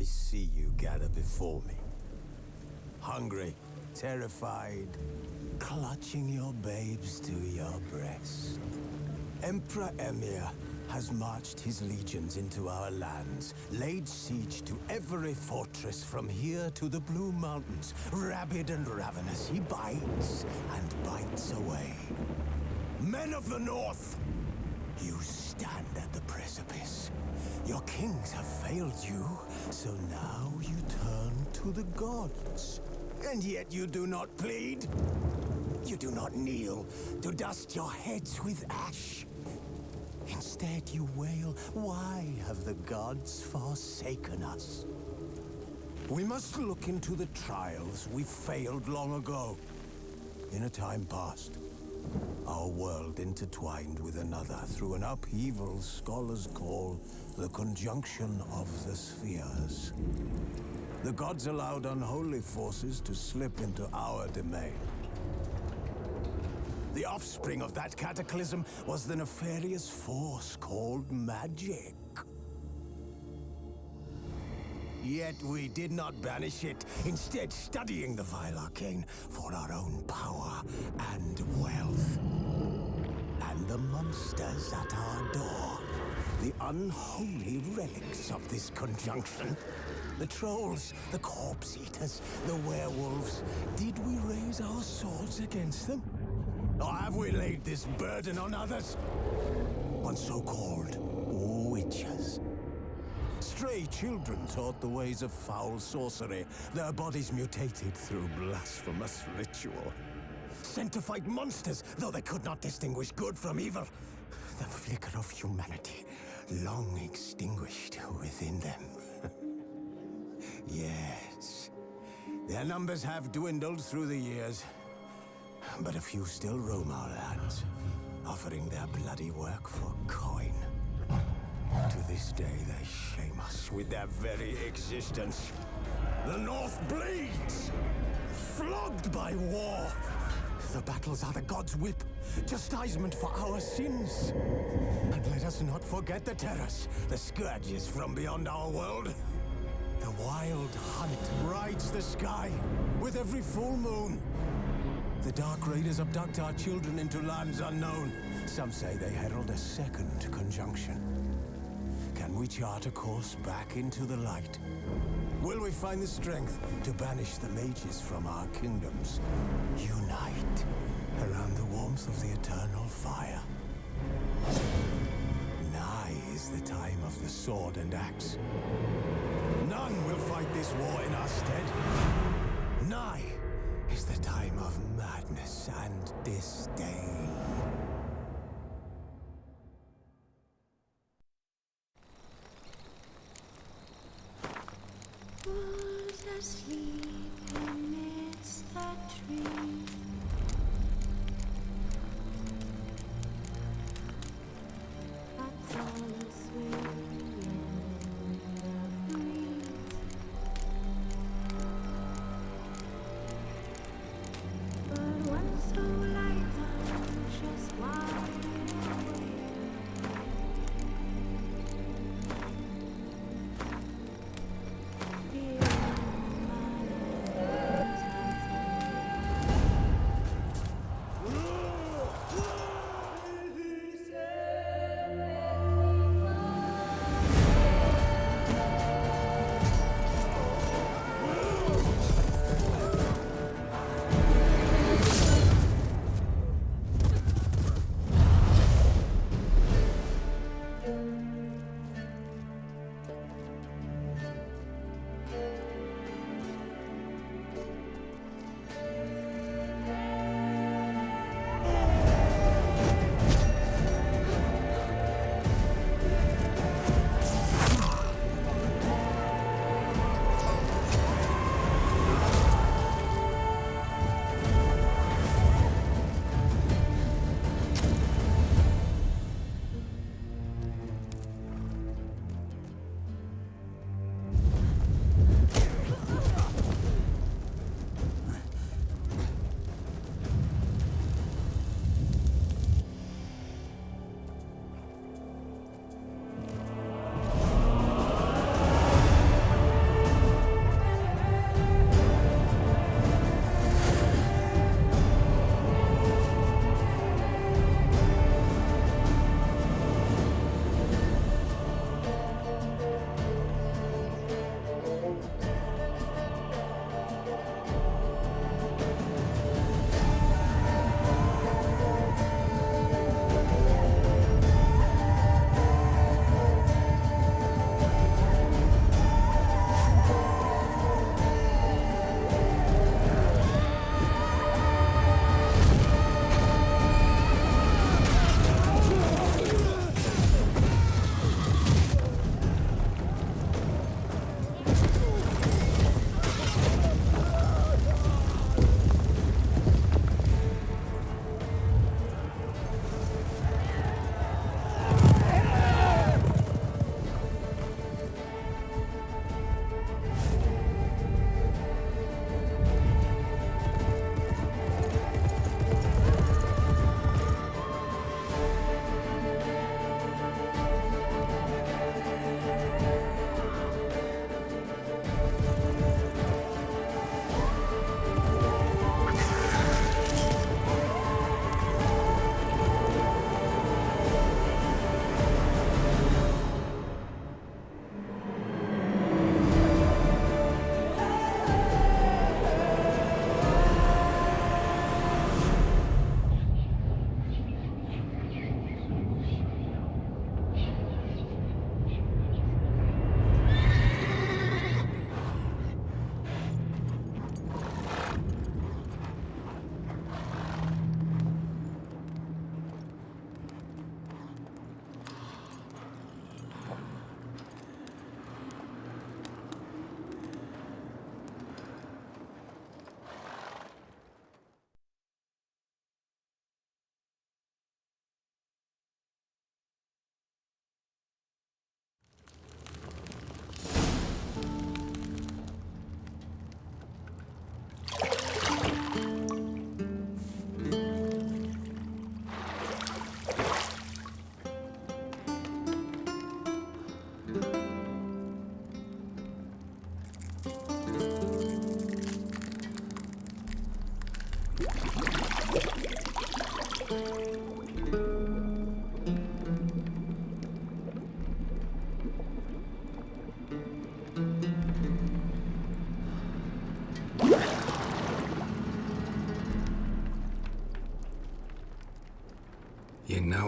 I see you gather before me. Hungry, terrified, clutching your babes to your breast. Emperor Emir has marched his legions into our lands, laid siege to every fortress from here to the Blue Mountains. Rabid and ravenous, he bites and bites away. Men of the North, you stand at the precipice. Your kings have failed you, so now you turn to the gods. And yet you do not plead. You do not kneel to dust your heads with ash. Instead you wail, why have the gods forsaken us? We must look into the trials we failed long ago. In a time past, our world intertwined with another through an upheaval scholars call the conjunction of the spheres. The gods allowed unholy forces to slip into our domain. The offspring of that cataclysm was the nefarious force called magic. Yet we did not banish it, instead studying the vile arcane for our own power and wealth. And the monsters at our door, the unholy relics of this conjunction. The trolls, the corpse eaters, the werewolves. Did we raise our swords against them? Or have we laid this burden on others? On so-called witches. Stray children taught the ways of foul sorcery, their bodies mutated through blasphemous ritual. Sent to fight monsters, though they could not distinguish good from evil. The flicker of humanity, long extinguished within them. Yes, their numbers have dwindled through the years, but a few still roam our lands, offering their bloody work for coin. To this day, they shame us with their very existence. The North bleeds, flogged by war. The battles are the gods' whip, chastisement for our sins. And let us not forget the terrors, the scourges from beyond our world. The wild hunt rides the sky with every full moon. The Dark Raiders abduct our children into lands unknown. Some say they herald a second conjunction. Can we chart a course back into the light? Will we find the strength to banish the mages from our kingdoms? Unite around the warmth of the eternal fire. Nigh is the time of the sword and axe. None will fight this war in our stead. Nigh is the time of madness and disdain. Who's asleep amidst the trees? I fall asleep in the breeze. But when so light, I'm just wide awake. The earth, my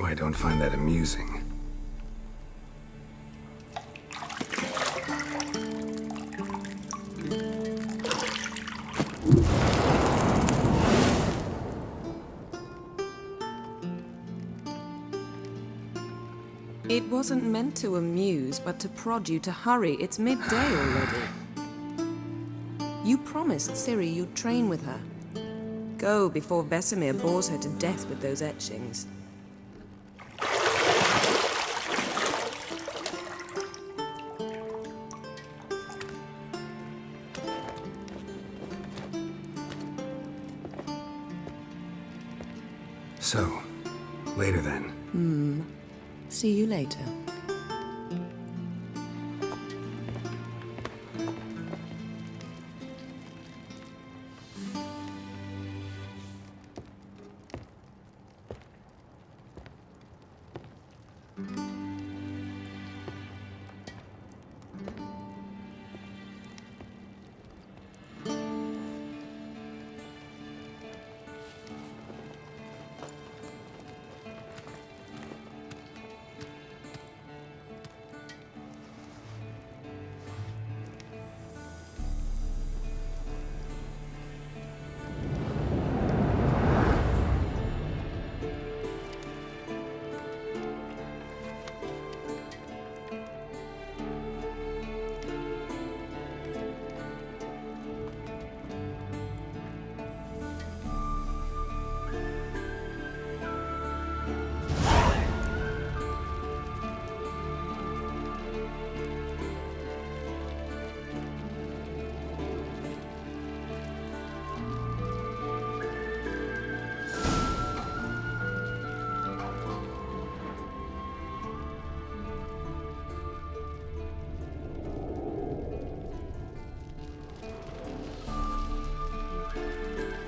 know I don't find that amusing. It wasn't meant to amuse, but to prod you to hurry. It's midday already. You promised Ciri you'd train with her. Go before Vesemir bores her to death with those etchings. So, later then. See you later.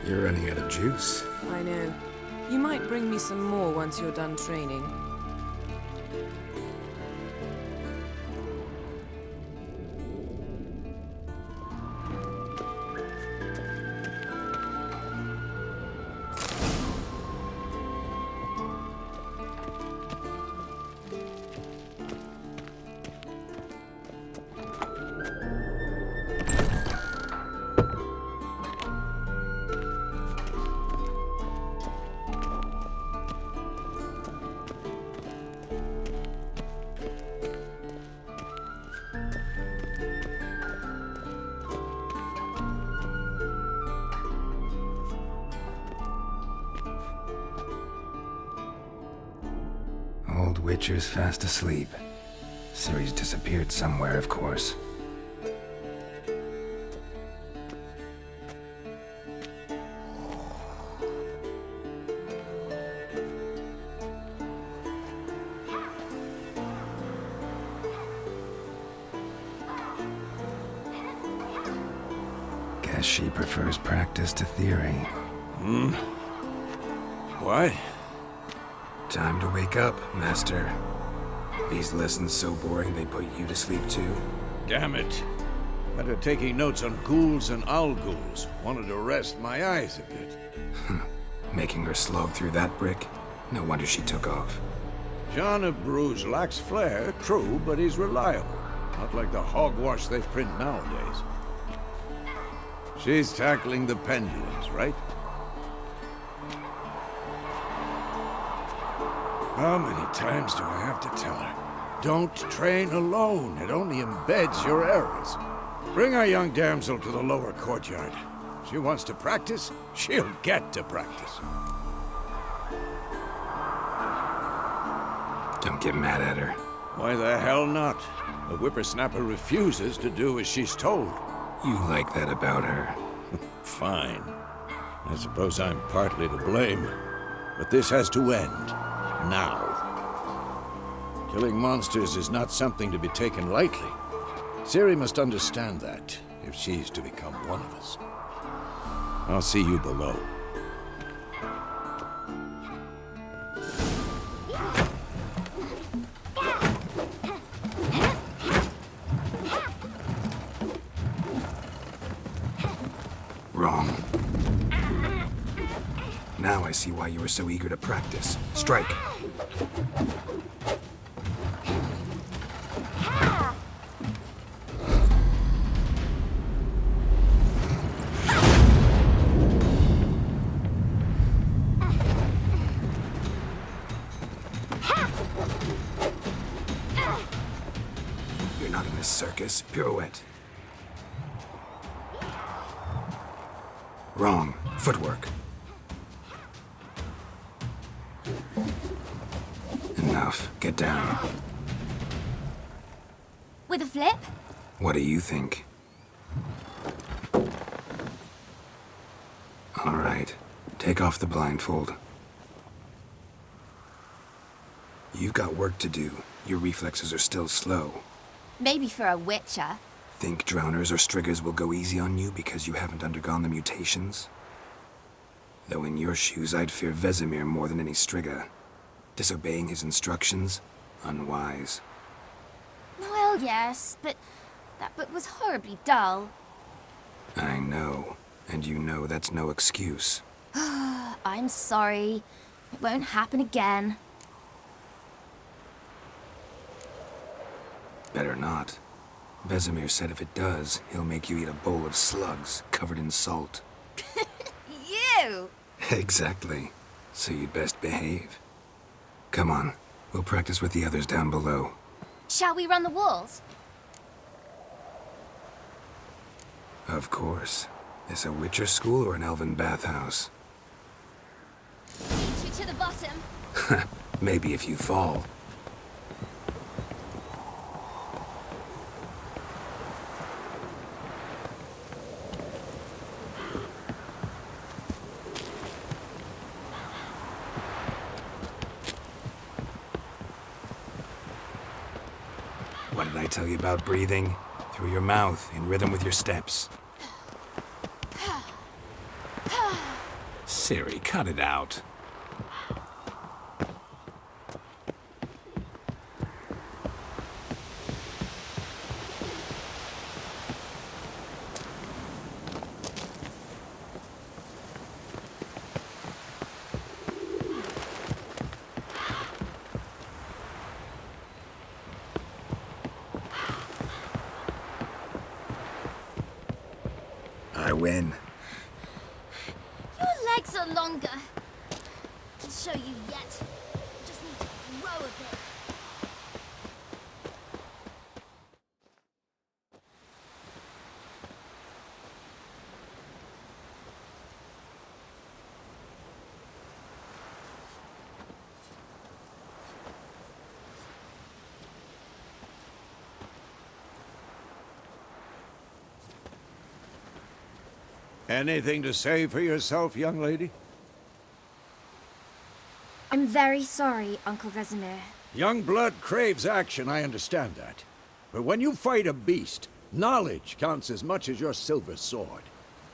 You're running out of juice. I know. You might bring me some more once you're done training. Old Witcher's fast asleep. Ciri's disappeared somewhere, of course. Guess she prefers practice to theory. What? Time to wake up, Master. These lessons so boring they put you to sleep too? Damn it. Got her taking notes on ghouls and owl ghouls. Wanted to rest my eyes a bit. Making her slog through that brick? No wonder she took off. John of Bruges lacks flair, true, but he's reliable. Not like the hogwash they print nowadays. She's tackling the pendulums, right? How many times do I have to tell her? Don't train alone. It only embeds your errors. Bring our young damsel to the lower courtyard. She wants to practice, she'll get to practice. Don't get mad at her. Why the hell not? The whippersnapper refuses to do as she's told. You like that about her. Fine. I suppose I'm partly to blame. But this has to end. Now. Killing monsters is not something to be taken lightly. Ciri must understand that, if she's to become one of us. I'll see you below. Wrong. Now I see why you were so eager to practice. Strike. You're not in this circus. Pirouette. Wrong. Footwork. Enough. Get down. With a flip? What do you think? All right. Take off the blindfold. You've got work to do. Your reflexes are still slow. Maybe for a witcher. Think drowners or striggers will go easy on you because you haven't undergone the mutations? Though in your shoes, I'd fear Vesemir more than any strigger. Disobeying his instructions? Unwise. Well, yes, but that book was horribly dull. I know. And you know that's no excuse. I'm sorry. It won't happen again. Better not. Vesemir said if it does, he'll make you eat a bowl of slugs covered in salt. You! Exactly. So you'd best behave. Come on. We'll practice with the others down below. Shall we run the walls? Of course. This a Witcher school or an elven bathhouse? Beat you to the bottom. Maybe if you fall. What did I tell you about breathing? Through your mouth, in rhythm with your steps. Siri, cut it out. I win. Your legs are longer. I'll show you yet. You just need to grow a bit. Anything to say for yourself, young lady? I'm very sorry, Uncle Vesemir. Young blood craves action, I understand that. But when you fight a beast, knowledge counts as much as your silver sword.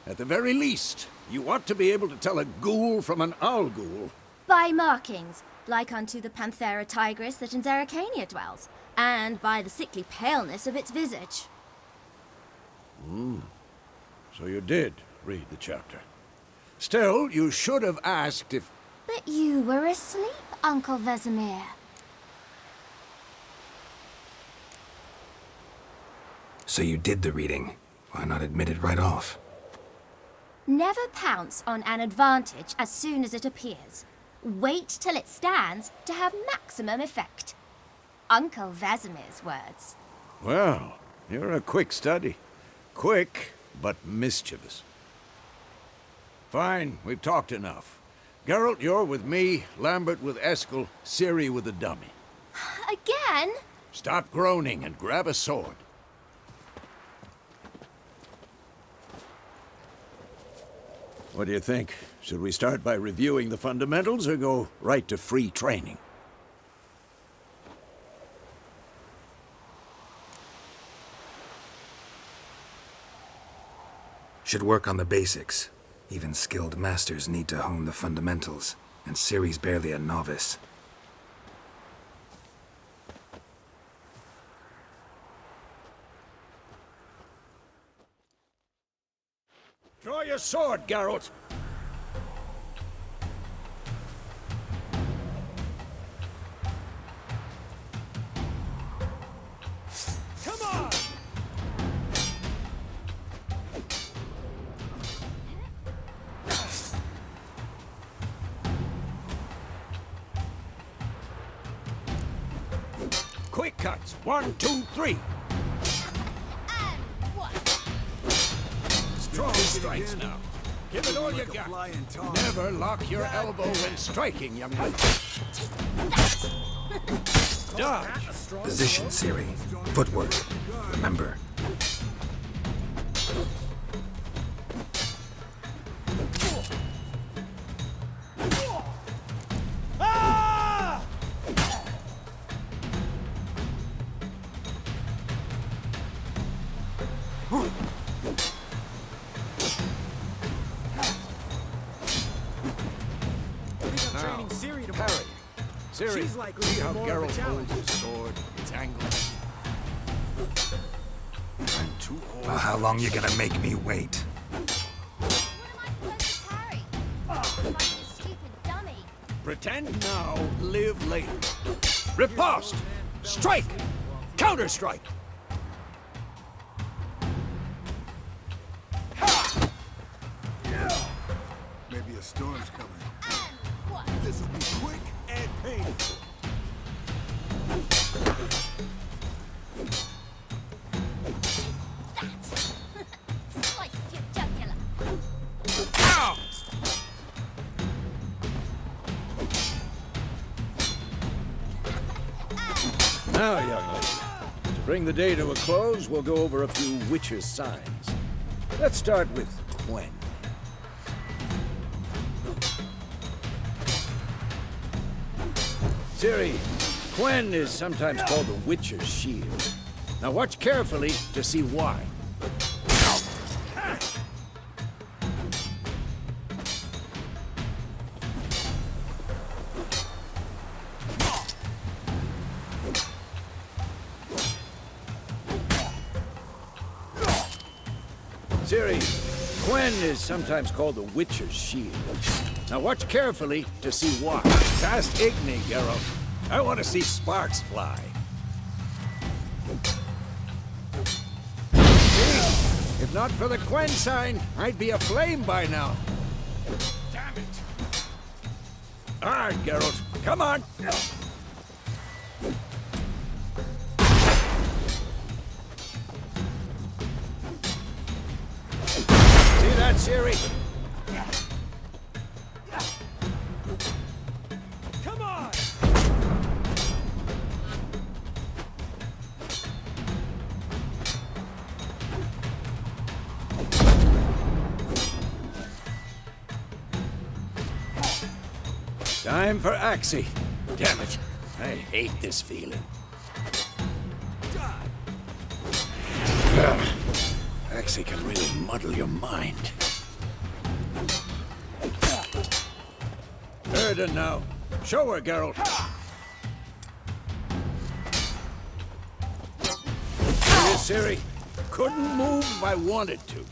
At the very least, you ought to be able to tell a ghoul from an owl ghoul. By markings, like unto the Panthera tigris that in Zeracania dwells, and by the sickly paleness of its visage. So you did read the chapter. Still, you should have asked if... But you were asleep, Uncle Vesemir. So you did the reading. Why not admit it right off? Never pounce on an advantage as soon as it appears. Wait till it stands to have maximum effect. Uncle Vesemir's words. Well, you're a quick study. Quick, but mischievous. Fine, we've talked enough. Geralt, you're with me, Lambert with Eskel, Ciri with the dummy. Again? Stop groaning and grab a sword. What do you think? Should we start by reviewing the fundamentals or go right to free training? Should work on the basics. Even skilled masters need to hone the fundamentals, and Ciri's barely a novice. Draw your sword, Geralt! cuts. 1, 2, 3. And what? Strong strikes now. Give it all you got. Never lock your elbow when striking, young man. Dodge. Position, Siri. Footwork. Remember. Parry. Siri, see how Geralt holds his sword, its angle. I'm too old. Well, how long you gonna make me wait? What am I supposed to parry? Like this stupid dummy. Pretend now, live later. Riposte! Strike! Counter-strike! Maybe a storm's coming. And what? This will be quick and painful. That! Sliced your jugular. Ow! Now, young lady, to bring the day to a close, we'll go over a few witches' signs. Let's start with Gwen. Siri, Gwen is sometimes called the witch's shield. Now watch carefully to see why. Siri, Gwen is sometimes called the witch's shield. Now watch carefully to see why. Fast Igni, Geralt. I want to see sparks fly. See? If not for the Gwen sign, I'd be aflame by now. Damn it. All right, Geralt. Come on. See that, Siri? Come on! Time for Axie. Damn it. I hate this feeling. Axie can really muddle your mind. Erden now. Show her, Geralt. Here, Siri. Couldn't move if I wanted to.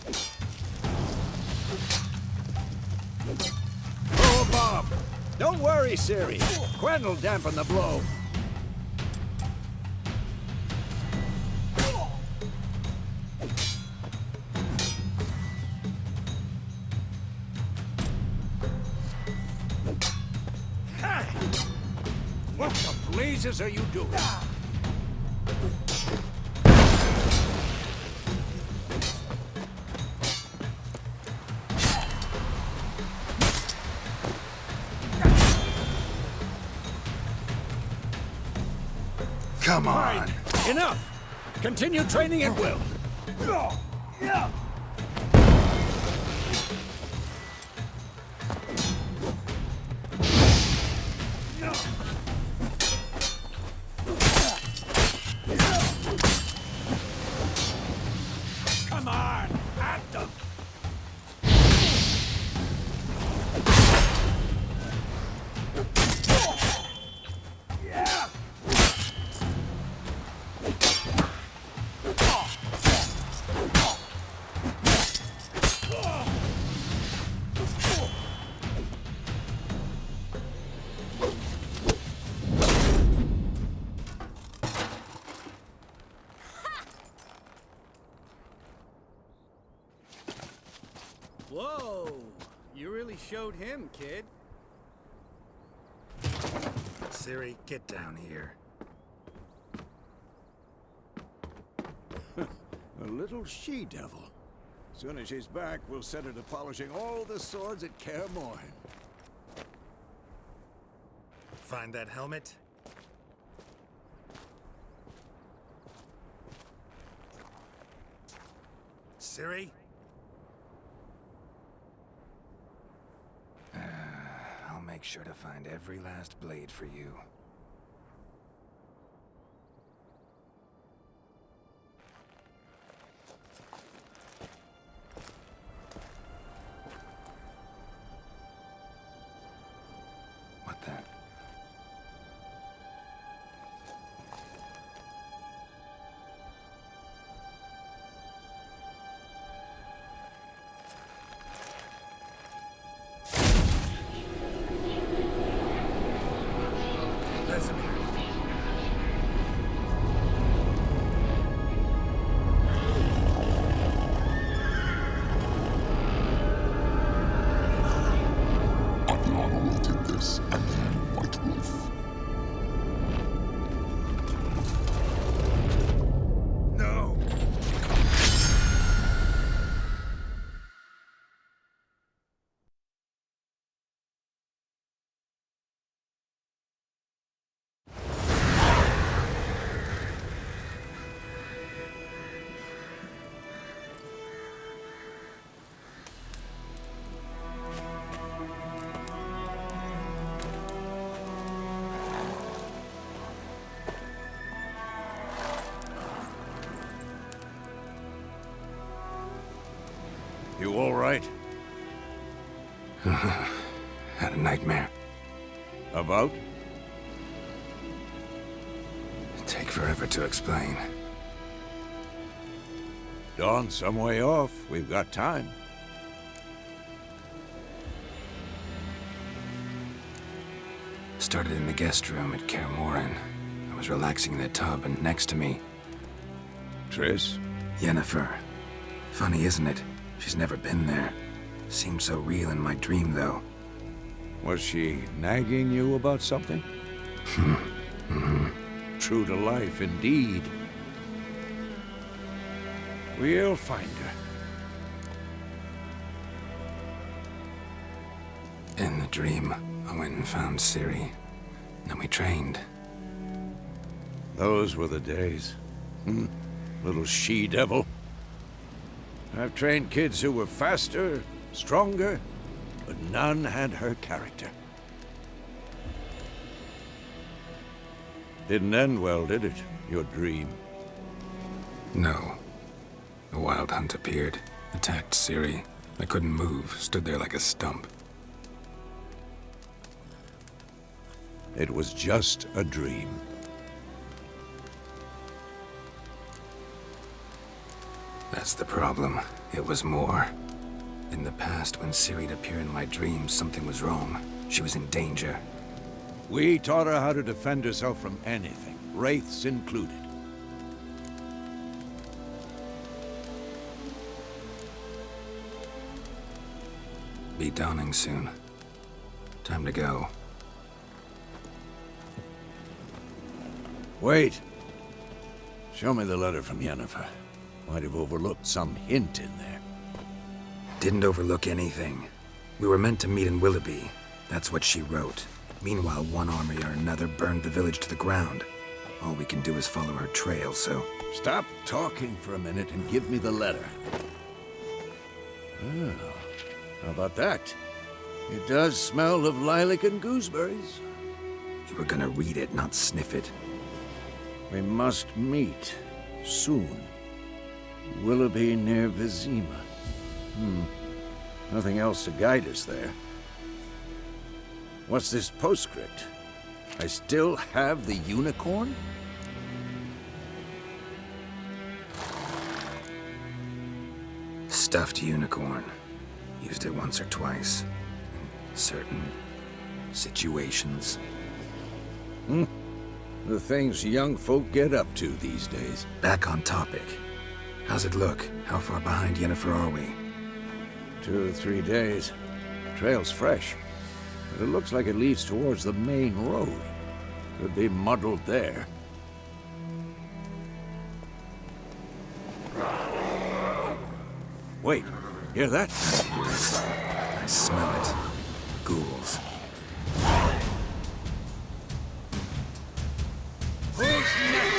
Throw a bomb. Don't worry, Siri. Gwen will dampen the blow. What the blazes are you doing? Come on. Fine. Enough. Continue training at will. Come on, at them. Whoa! You really showed him, kid. Siri, get down here. A little she-devil. Soon as she's back, we'll set her to polishing all the swords at Kaer Morhen. Find that helmet? Ciri? I'll make sure to find every last blade for you. What the? You all right? Had a nightmare. About? Take forever to explain. Dawn's some way off. We've got time. Started in the guest room at Kaer Morhen. I was relaxing in the tub, and next to me, Triss? Yennefer. Funny, isn't it? She's never been there. Seemed so real in my dream, though. Was she nagging you about something? True to life, indeed. We'll find her. In the dream, I went and found Ciri. Then we trained. Those were the days. Little she-devil. I've trained kids who were faster, stronger, but none had her character. Didn't end well, did it? Your dream? No. A wild hunt appeared, attacked Ciri. I couldn't move, stood there like a stump. It was just a dream. That's the problem. It was more. In the past, when Ciri'd appear in my dreams, something was wrong. She was in danger. We taught her how to defend herself from anything, wraiths included. Be dawning soon. Time to go. Wait. Show me the letter from Yennefer. Might have overlooked some hint in there. Didn't overlook anything. We were meant to meet in Willoughby. That's what she wrote. Meanwhile, one army or another burned the village to the ground. All we can do is follow her trail, so... Stop talking for a minute and give me the letter. Oh, how about that? It does smell of lilac and gooseberries. You were gonna read it, not sniff it. We must meet. Soon. Willoughby near Vizima. Nothing else to guide us there. What's this postscript? I still have the unicorn? Stuffed unicorn. Used it once or twice. In certain situations. The things young folk get up to these days. Back on topic. How's it look? How far behind Yennefer are we? 2 or 3 days. Trail's fresh, but it looks like it leads towards the main road. Could be muddled there. Wait, hear that? I smell it. Ghouls. Who's next?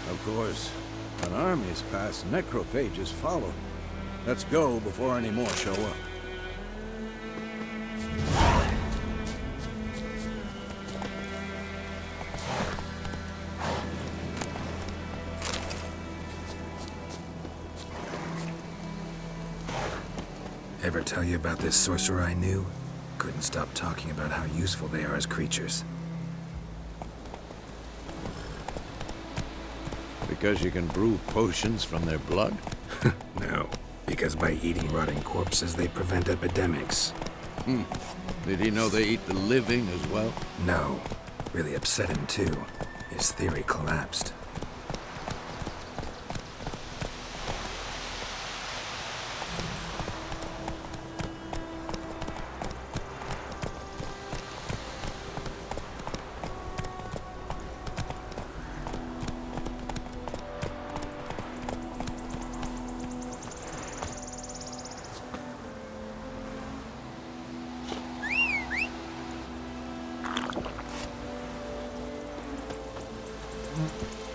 Of course, an army's passed, necrophages follow. Let's go before any more show up. Ever tell you about this sorcerer I knew? Couldn't stop talking about how useful they are as creatures. Because you can brew potions from their blood? No, because by eating rotting corpses, they prevent epidemics. Did he know they eat the living as well? No, really upset him too. His theory collapsed.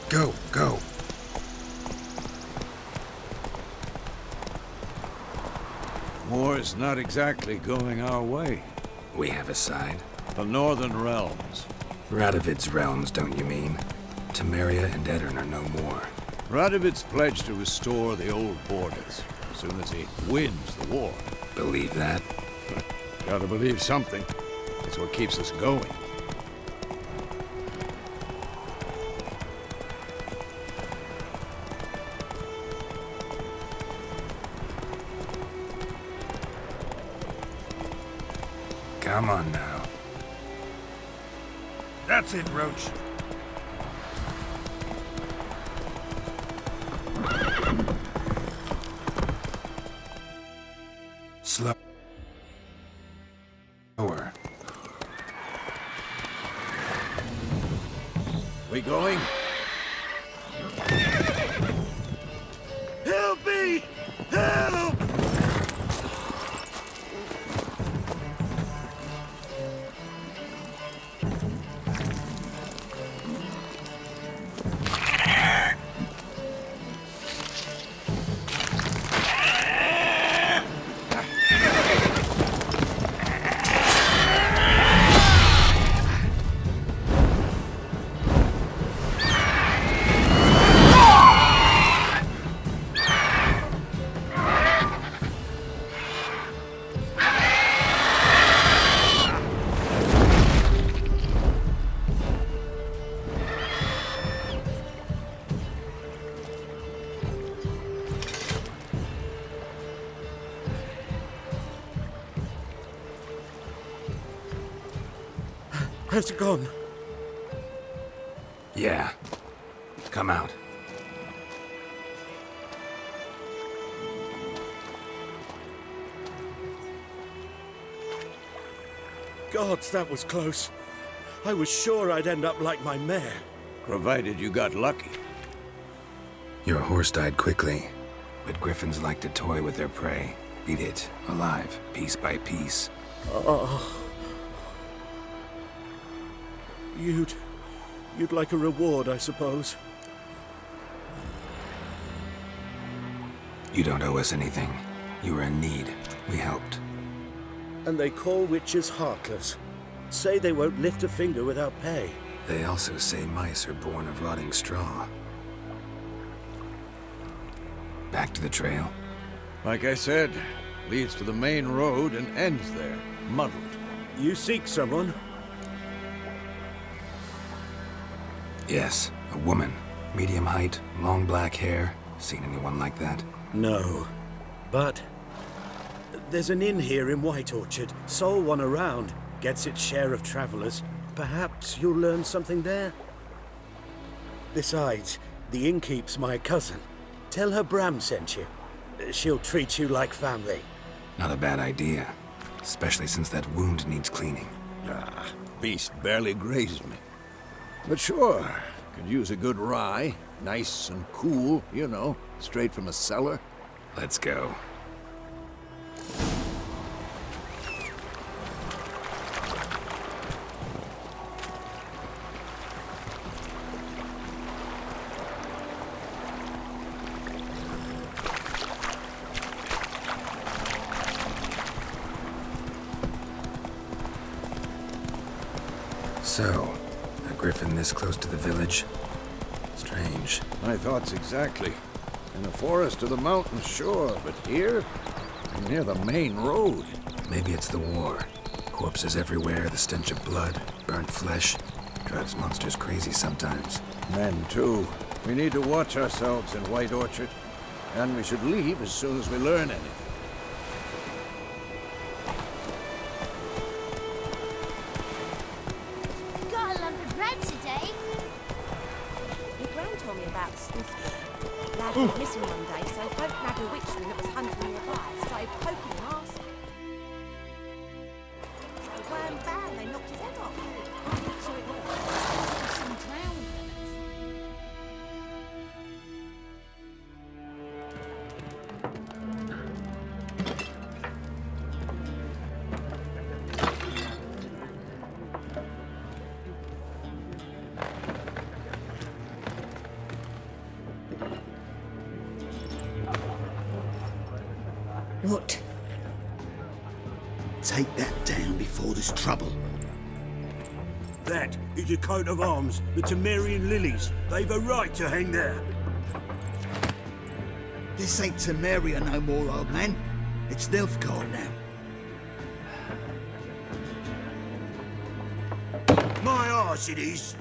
Go, go. War's not exactly going our way. We have a side. The Northern Realms. Radovid's realms, don't you mean? Temeria and Edirn are no more. Radovid's pledged to restore the old borders as soon as he wins the war. Believe that? Gotta believe something. It's what keeps us going. Come on now. That's it, Roach. Slower. We going? Help me! Help! Has it gone? Yeah. Come out. Gods, that was close. I was sure I'd end up like my mare. Provided you got lucky. Your horse died quickly, but griffins like to toy with their prey. Eat it, alive, piece by piece. Oh. You'd like a reward, I suppose. You don't owe us anything. You were in need. We helped. And they call witches heartless. Say they won't lift a finger without pay. They also say mice are born of rotting straw. Back to the trail? Like I said, leads to the main road and ends there, muddled. You seek someone? Yes, a woman. Medium height, long black hair. Seen anyone like that? No. But there's an inn here in White Orchard. Sole one around. Gets its share of travelers. Perhaps you'll learn something there? Besides, the innkeep's my cousin. Tell her Bram sent you. She'll treat you like family. Not a bad idea. Especially since that wound needs cleaning. Ah, beast barely grazed me. But sure, could use a good rye. Nice and cool, you know, straight from a cellar. Let's go. So, a griffin this close to the village? Strange. My thoughts exactly. In the forest or the mountains, sure, but here? Near the main road. Maybe it's the war. Corpses everywhere, the stench of blood, burnt flesh. Drives monsters crazy sometimes. Men, too. We need to watch ourselves in White Orchard. And we should leave as soon as we learn anything. Got a lump of bread today. Your gran told me about this lad went missing one day, so folk nagged a witchery that was hunting nearby. Started poking him, asking. So wham bam, they knocked his head off. So it was. Some drowned. What? Take that down before there's trouble. That is a coat of arms, the Temerian lilies. They've a right to hang there. This ain't Temeria no more, old man. It's Nilfgaard now. My arse it is.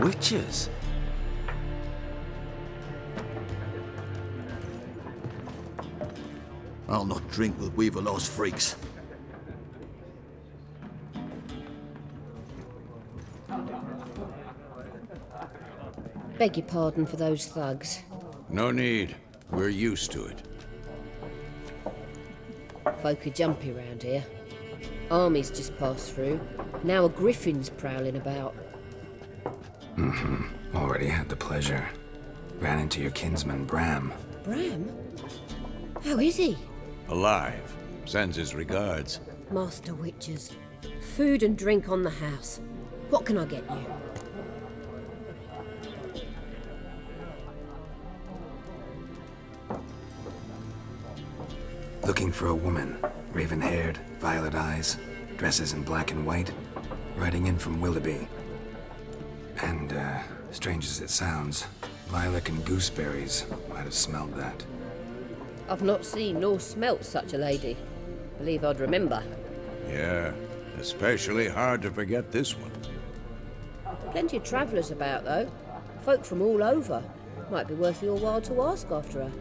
Witches? I'll not drink with Weaverlaw's freaks. Beg your pardon for those thugs. No need. We're used to it. Folk are jumpy round here. Armies just passed through. Now a griffin's prowling about. Already had the pleasure. Ran into your kinsman, Bram. Bram? How is he? Alive. Sends his regards. Master Witches. Food and drink on the house. What can I get you? Looking for a woman. Raven-haired, violet eyes, dresses in black and white. Riding in from Willoughby. And, strange as it sounds, lilac and gooseberries might have smelled that. I've not seen nor smelt such a lady. Believe I'd remember. Yeah, especially hard to forget this one. Plenty of travellers about, though. Folk from all over. Might be worth your while to ask after her.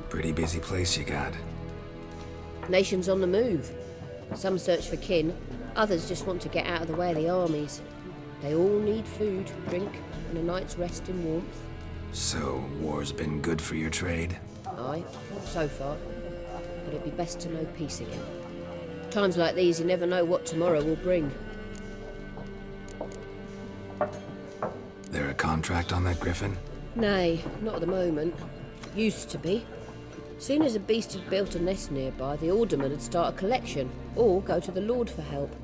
Pretty busy place you got. Nations on the move. Some search for kin, others just want to get out of the way of the armies. They all need food, drink, and a night's rest in warmth. So, war's been good for your trade? Aye, so far. But it'd be best to know peace again. Times like these, you never know what tomorrow will bring. There a contract on that griffin? Nay, not at the moment. Used to be. Soon as a beast had built a nest nearby, the alderman would start a collection, or go to the Lord for help.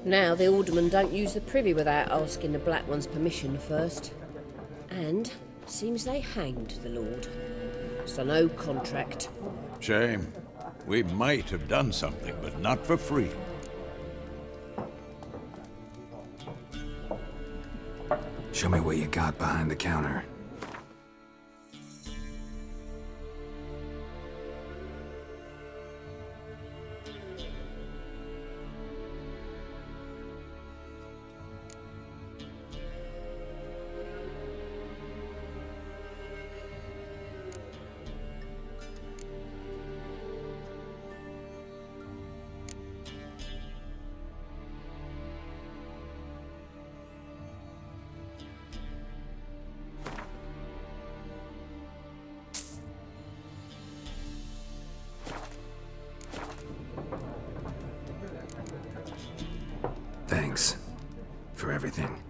Now the aldermen don't use the privy without asking the Black One's permission first. And seems they hanged the Lord. So no contract. Shame. We might have done something, but not for free. Show me what you got behind the counter. Thanks for everything.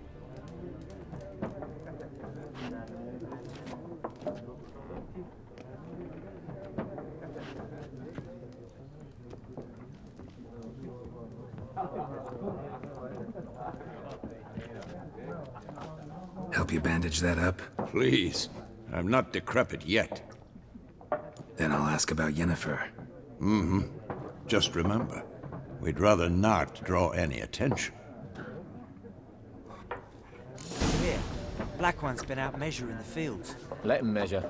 Help you bandage that up? Please. I'm not decrepit yet. Then I'll ask about Yennefer. Mm-hmm. Just remember, we'd rather not draw any attention. Here, Black One's been out measuring the fields. Let him measure.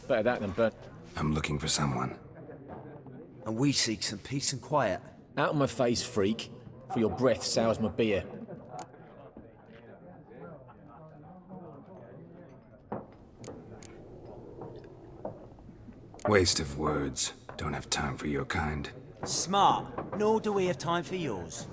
Better that than burn. I'm looking for someone. And we seek some peace and quiet. Out of my face, freak. For your breath sours my beer. Waste of words. Don't have time for your kind. Smart, nor do we have time for yours.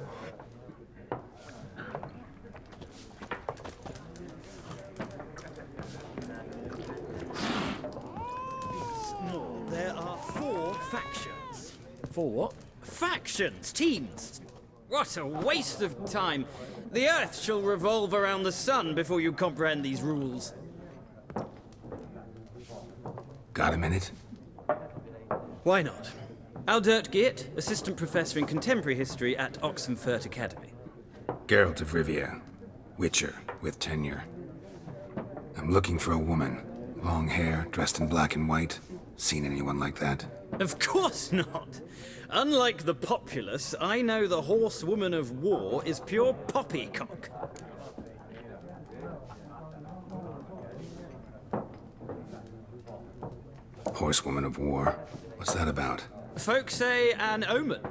There are 4 factions. 4 what? Factions, teams. What a waste of time. The Earth shall revolve around the sun before you comprehend these rules. Got a minute? Why not? Aldert Geert, Assistant Professor in Contemporary History at Oxenfurt Academy. Geralt of Rivia. Witcher, with tenure. I'm looking for a woman. Long hair, dressed in black and white. Seen anyone like that? Of course not. Unlike the populace, I know the horsewoman of war is pure poppycock. Horsewoman of war. What's that about? Folk say an omen.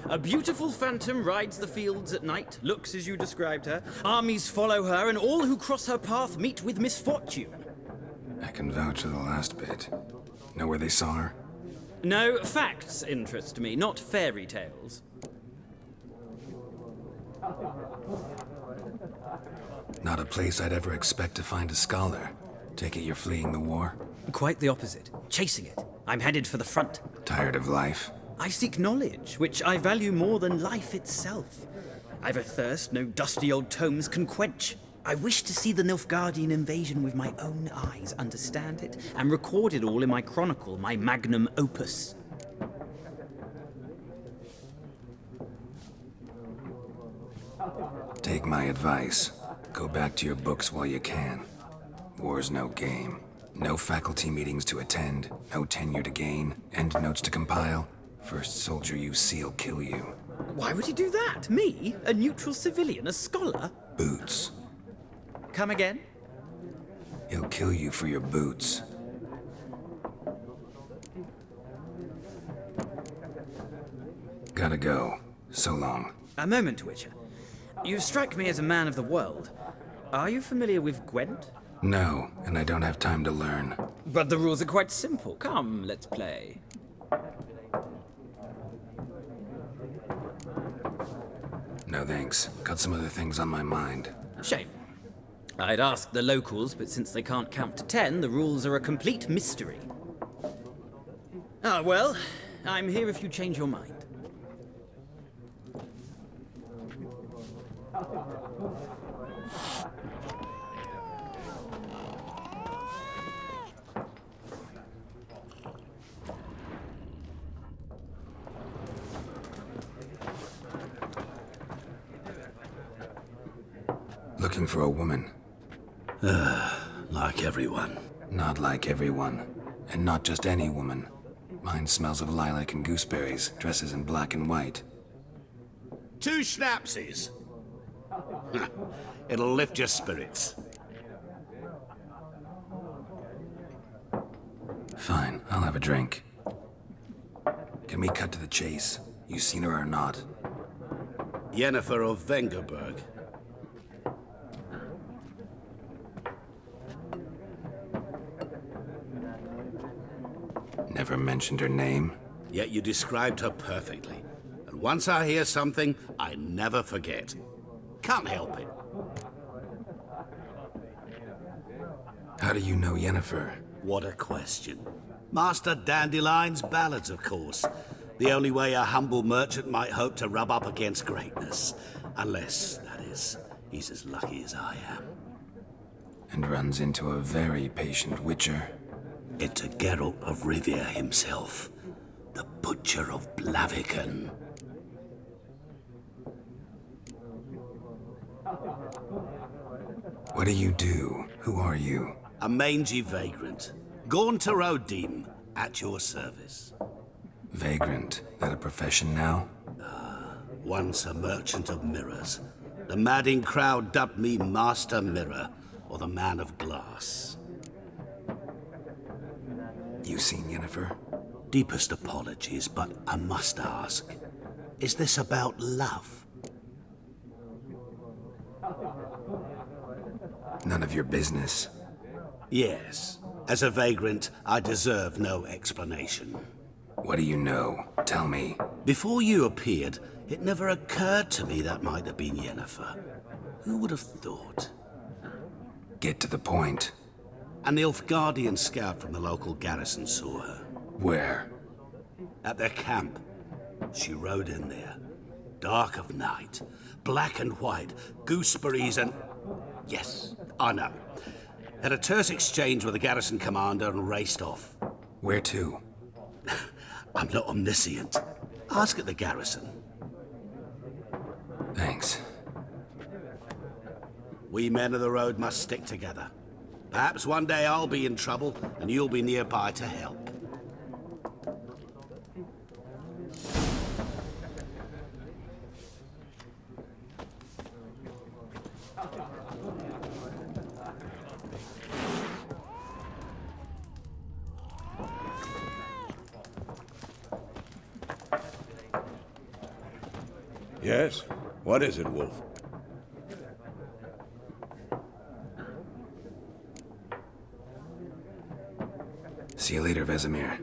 A beautiful phantom rides the fields at night, looks as you described her. Armies follow her, and all who cross her path meet with misfortune. I can vouch for the last bit. Know where they saw her? No, facts interest me, not fairy tales. Not a place I'd ever expect to find a scholar. Take it you're fleeing the war? Quite the opposite. Chasing it. I'm headed for the front. Tired of life? I seek knowledge, which I value more than life itself. I've a thirst no dusty old tomes can quench. I wish to see the Nilfgaardian invasion with my own eyes, understand it, and record it all in my chronicle, my magnum opus. Take my advice. Go back to your books while you can. War's no game. No faculty meetings to attend, no tenure to gain, end notes to compile. First soldier you see'll kill you. Why would he do that? Me? A neutral civilian? A scholar? Boots. Come again? He'll kill you for your boots. Gotta go. So long. A moment, Witcher. You strike me as a man of the world. Are you familiar with Gwent? No, and I don't have time to learn. But the rules are quite simple. Come, let's play. No thanks. Got some other things on my mind. Shame. I'd ask the locals, but since they can't count to 10, the rules are a complete mystery. Ah, well, I'm here if you change your mind. Looking for a woman. Like everyone. Not like everyone. And not just any woman. Mine smells of lilac and gooseberries, dresses in black and white. 2 schnapsies. It'll lift your spirits. Fine, I'll have a drink. Can we cut to the chase? You seen her or not? Yennefer of Vengerberg. Never mentioned her name? Yet you described her perfectly. And once I hear something, I never forget. Can't help it. How do you know Yennefer? What a question. Master Dandelion's ballads, of course. The only way a humble merchant might hope to rub up against greatness. Unless, that is, he's as lucky as I am. And runs into a very patient witcher. Into Geralt of Rivia himself. The Butcher of Blaviken. What do you do? Who are you? A mangy vagrant. Gone to SO-DIMM, at your service. Vagrant? That a profession now? Once a merchant of mirrors. The madding crowd dubbed me Master Mirror, or the Man of Glass. You seen Yennefer? Deepest apologies, but I must ask. Is this about love? None of your business. Yes. As a vagrant, I deserve no explanation. What do you know? Tell me. Before you appeared, it never occurred to me that might have been Yennefer. Who would have thought? Get to the point. An Nilfgaardian scout from the local garrison saw her. Where? At their camp. She rode in there. Dark of night. Black and white. Gooseberries and... Yes, I know. Had a terse exchange with the garrison commander and raced off. Where to? I'm not omniscient. Ask at the garrison. Thanks. We men of the road must stick together. Perhaps one day I'll be in trouble and you'll be nearby to help. Yes? What is it, Wolf? See you later, Vesemir.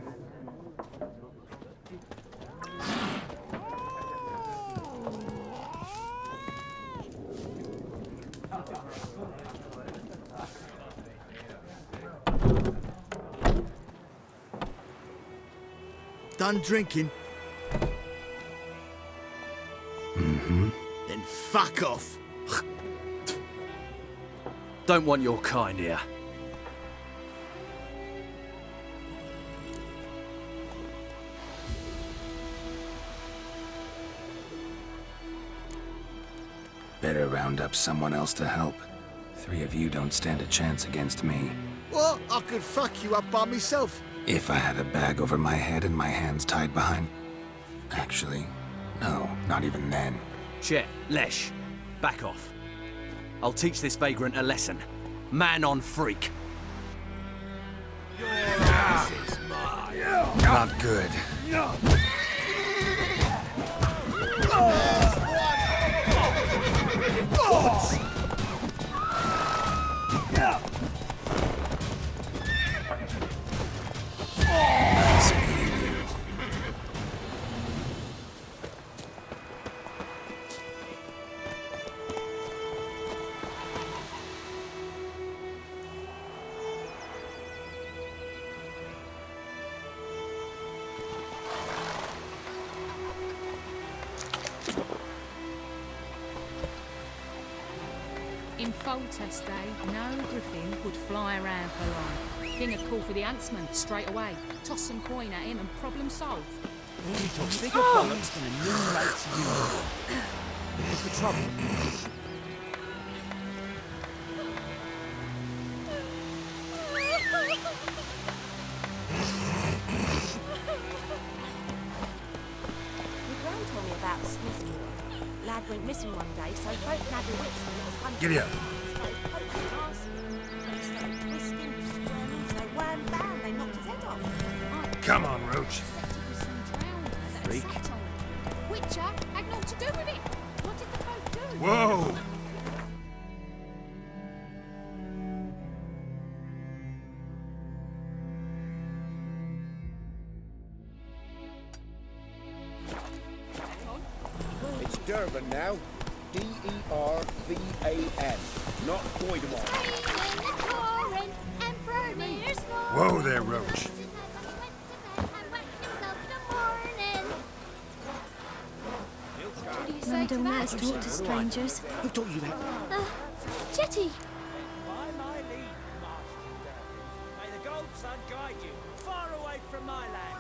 Done drinking? Then fuck off. Don't want your kind here. Better round up someone else to help. 3 of you don't stand a chance against me. Well, I could fuck you up by myself. If I had a bag over my head and my hands tied behind... Actually, no, not even then. Chet, Lesh, back off. I'll teach this vagrant a lesson. Man on freak. Not good. Nice meeting you. In Foltest day, no griffin would fly around for long. King would call for the huntsman straight away, toss some coin at him and problem solved. He talks bigger bollocks than a new rates union. What's the trouble? one day, so folk nabbed a witch when it was hunting. Giddy up. Started poking arsenal. They started twisting, squirming, so wham bam, they knocked his head off. Come on, Roach. Freak. Witcher had naught to do with it. What did the folk do? Whoa! It's Durban now. D-E-R-V-A-N. Not Boydemont. Whoa there, Roach. What do you say to that? Talk to strangers. Who taught you that? Jetty. By my leave, Master Durban. May the gold sun guide you far away from my land.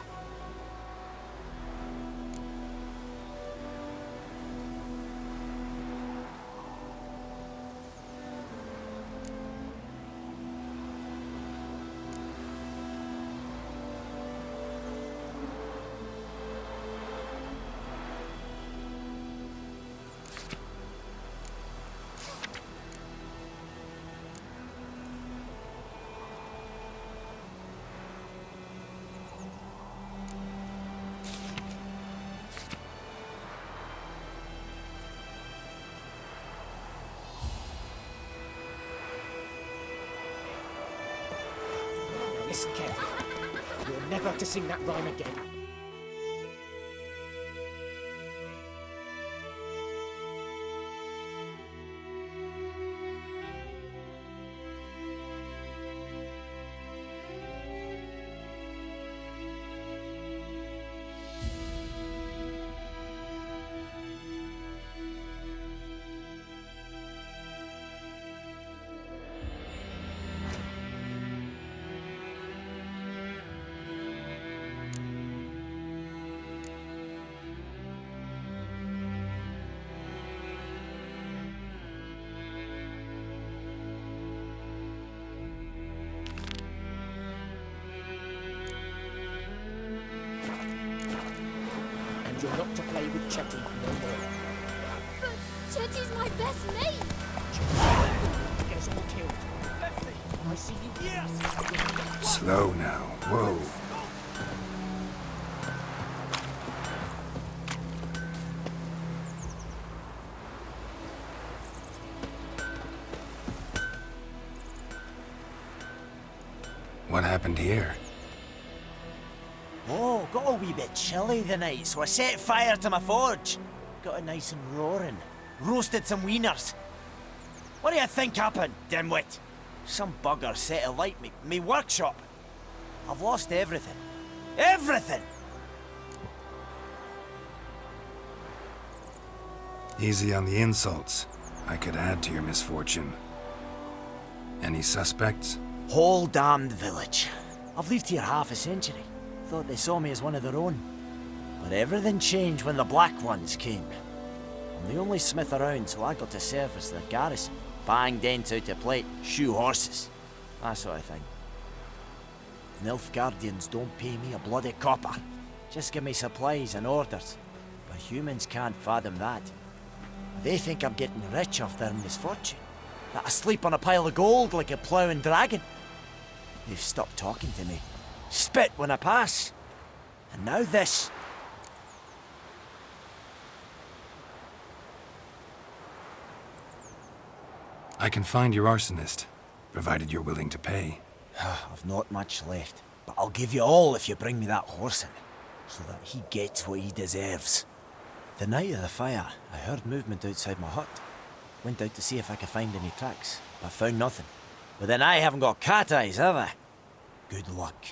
Listen carefully. You're never to sing that rhyme again. You're not to play with Chetty no more. But Chetty's my best mate. Get us all killed. I see you. Yes. Slow now. Whoa. What happened here? Oh, got a wee bit chilly the night, so I set fire to my forge. Got it nice and roaring. Roasted some wieners. What do you think happened, dimwit? Some bugger set alight me workshop. I've lost everything. Everything! Easy on the insults. I could add to your misfortune. Any suspects? Whole damned village. I've lived here half a century. Thought they saw me as one of their own. But everything changed when the Black Ones came. I'm the only smith around, so I got to service their garrison. Bang dents out of plate, shoe horses. That sort of thing. Nilfgaardians don't pay me a bloody copper. Just give me supplies and orders. But humans can't fathom that. They think I'm getting rich off their misfortune. That I sleep on a pile of gold like a ploughing dragon. They've stopped talking to me. Spit when I pass. And now this. I can find your arsonist, provided you're willing to pay. I've not much left, but I'll give you all if you bring me that horse in, so that he gets what he deserves. The night of the fire, I heard movement outside my hut. Went out to see if I could find any tracks, but found nothing. But then I haven't got cat eyes, have I? Good luck.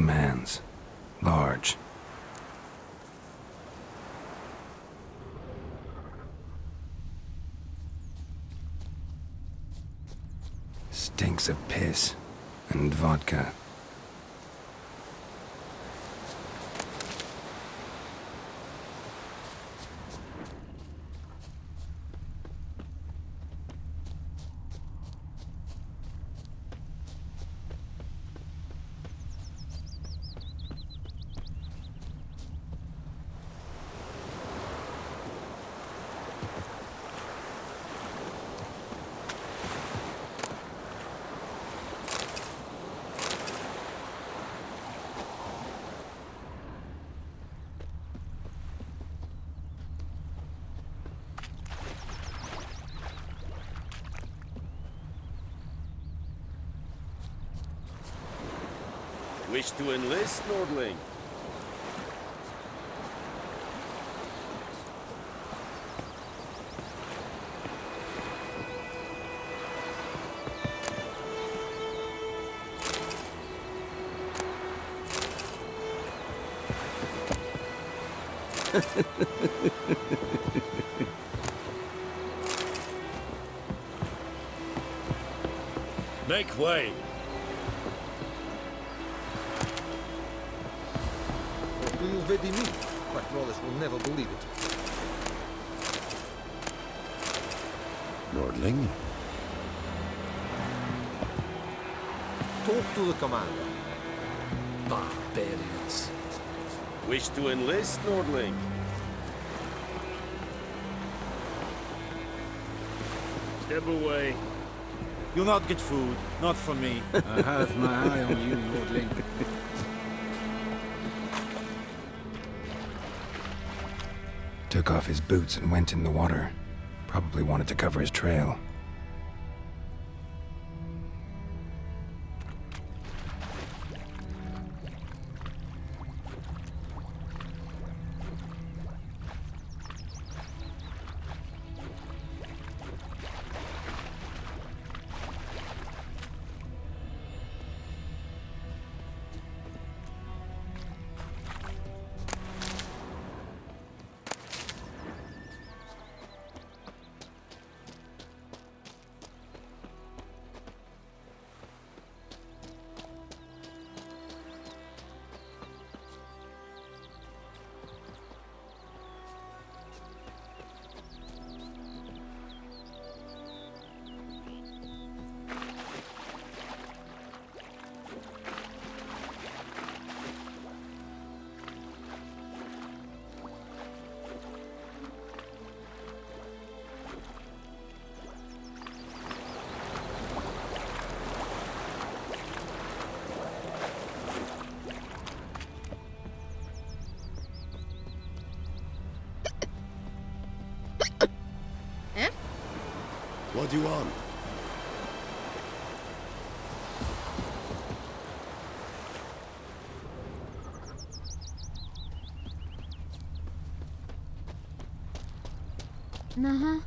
man's. Large. Stinks of piss and vodka. Wish to enlist, Nordling? Make way! What do you already mean? My Wallace will never believe it. Nordling? Talk to the commander. Barbarians. Wish to enlist, Nordling? Step away. You'll not get food, not from me. I have my eye on you, Nordling. Took off his boots and went in the water. Probably wanted to cover his trail. What do you want? Uh-huh.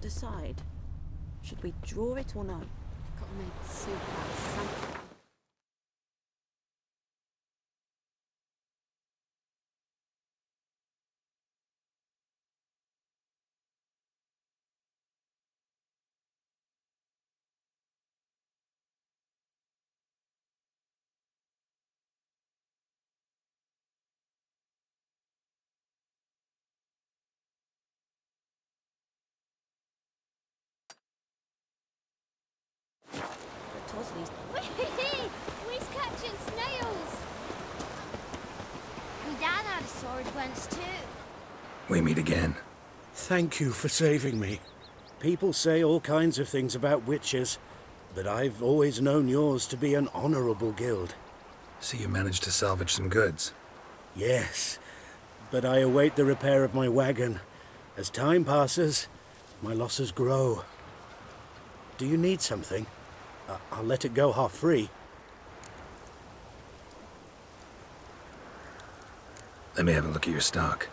Decide. Should we draw it or no? Got to make soup out of something. We's catching snails! My dad had a sword once too. We meet again. Thank you for saving me. People say all kinds of things about witches, but I've always known yours to be an honorable guild. So you managed to salvage some goods? Yes, but I await the repair of my wagon. As time passes, my losses grow. Do you need something? I'll let it go half-free. Let me have a look at your stock.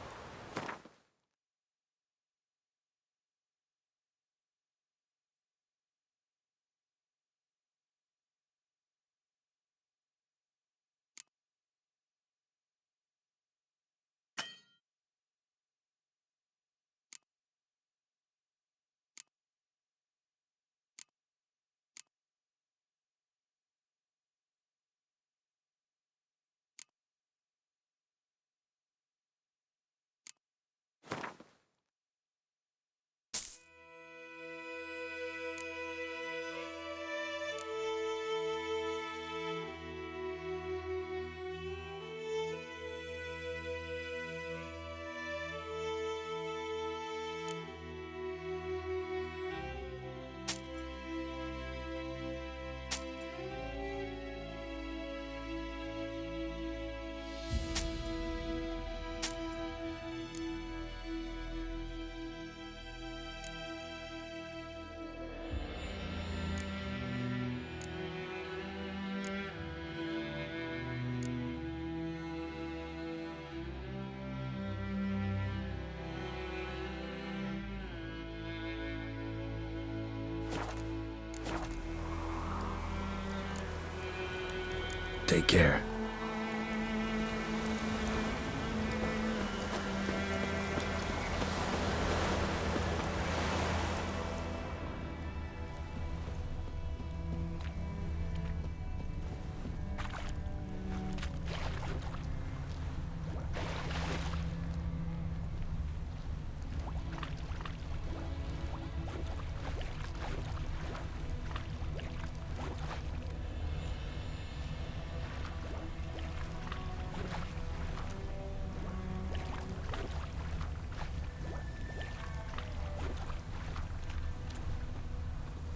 Take care.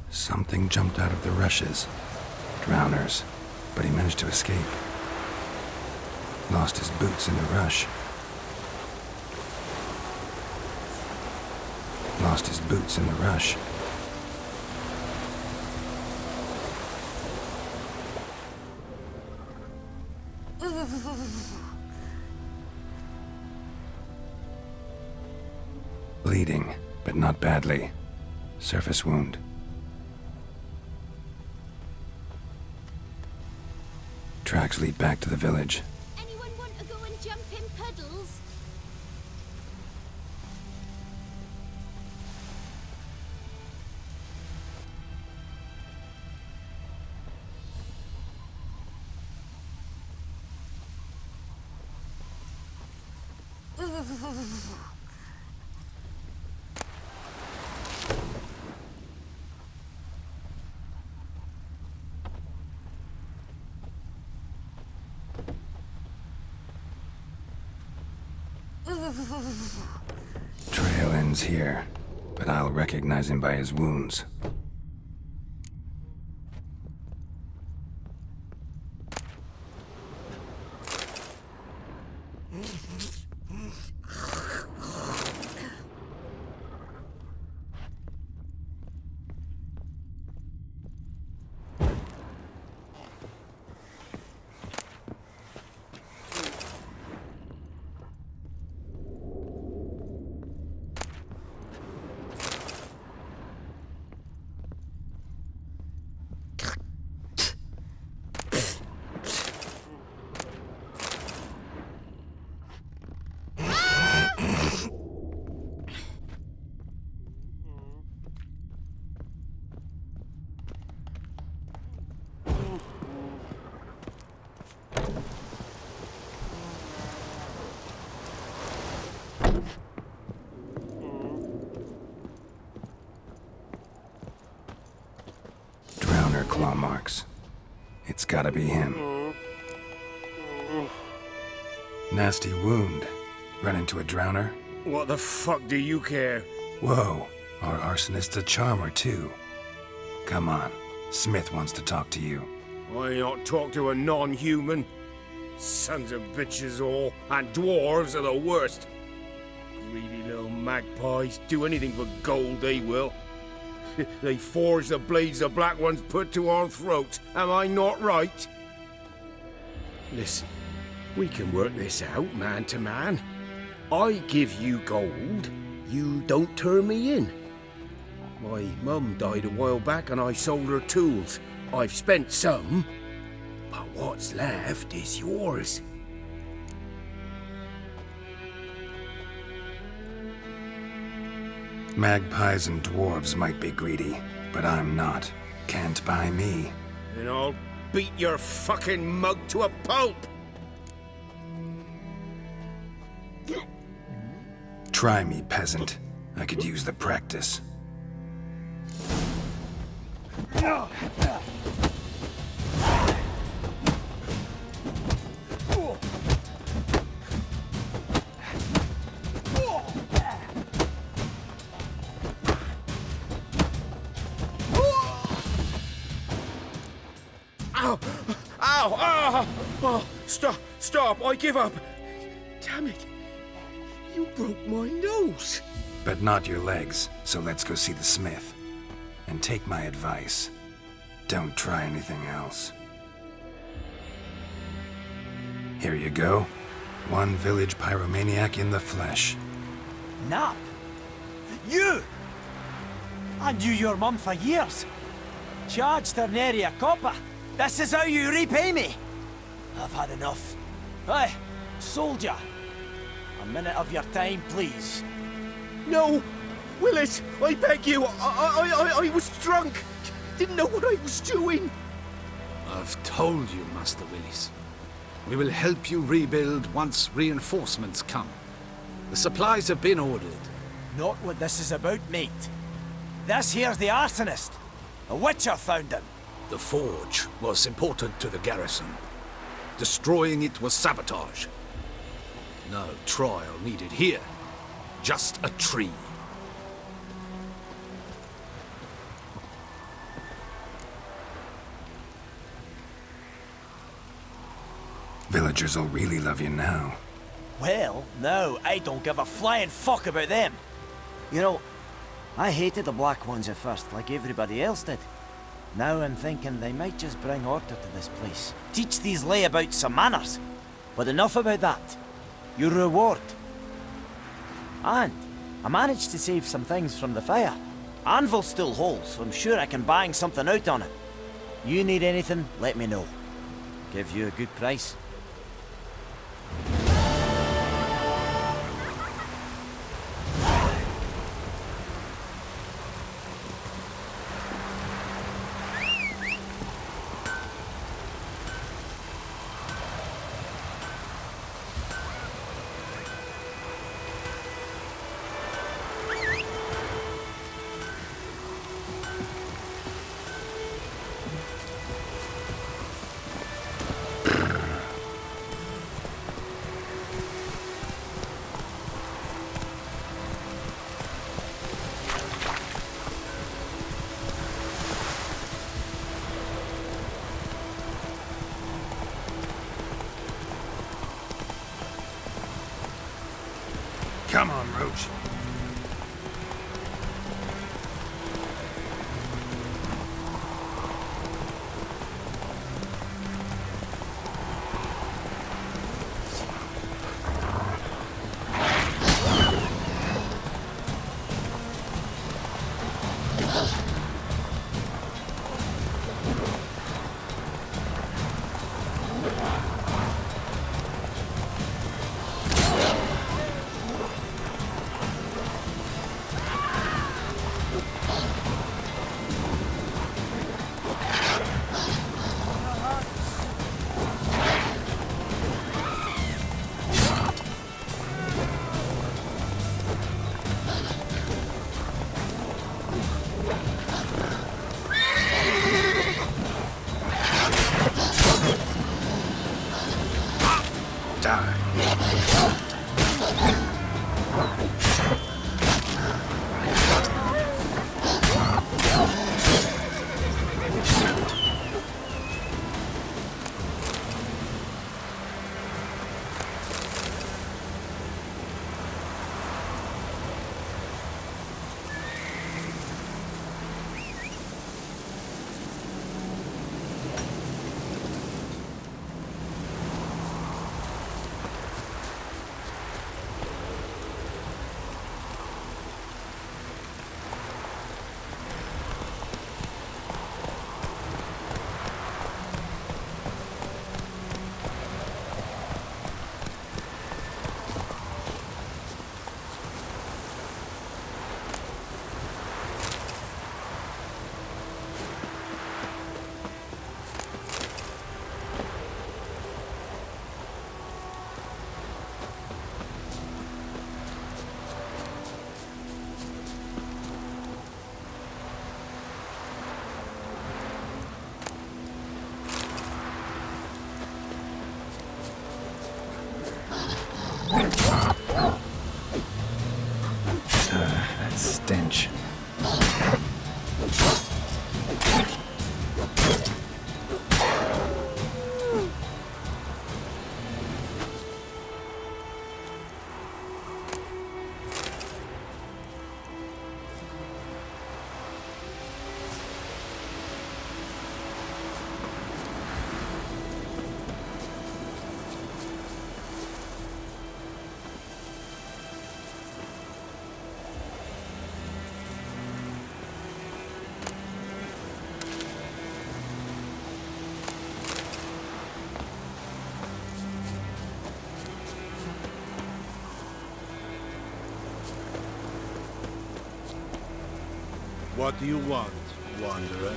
Something jumped out of the rushes. Drowners. But he managed to escape. Lost his boots in the rush. Lost his boots in the rush. Bleeding, but not badly. Surface wound. Tracks lead back to the village. Anyone want to go and jump in puddles? Trail ends here, but I'll recognize him by his wounds. Claw marks. It's gotta be him. Nasty wound. Run into a drowner? What the fuck do you care? Whoa. Our arsonist's a charmer, too. Come on. Smith wants to talk to you. I not talk to a non-human. Sons of bitches all, and dwarves are the worst. Greedy little magpies, do anything for gold, they will. They forge the blades the black ones put to our throats. Am I not right? Listen, we can work this out man to man. I give you gold, you don't turn me in. My mum died a while back and I sold her tools. I've spent some, but what's left is yours. Magpies and dwarves might be greedy, but I'm not. Can't buy me. And I'll beat your fucking mug to a pulp! Try me, peasant. I could use the practice. Ow! Ow! Ow! Oh, stop! I give up! Damn it! You broke my nose! But not your legs, so let's go see the smith. And take my advice. Don't try anything else. Here you go. One village pyromaniac in the flesh. Nap? You? I knew your mum for years. Charged her nary a copper. This is how you repay me. I've had enough. Hey, soldier. A minute of your time, please. No! Willis, I beg you! I was drunk! Didn't know what I was doing! I've told you, Master Willis. We will help you rebuild once reinforcements come. The supplies have been ordered. Not what this is about, mate. This here's the arsonist. A witcher found him. The forge was important to the garrison. Destroying it was sabotage. No trial needed here. Just a tree. Villagers will really love you now. Well, no, I don't give a flying fuck about them. You know, I hated the black ones at first, like everybody else did. Now I'm thinking they might just bring order to this place. Teach these layabouts some manners. But enough about that. Your reward. And I managed to save some things from the fire. Anvil's still whole, so I'm sure I can bang something out on it. You need anything, let me know. Give you a good price. Come on, Roach. What do you want, wanderer?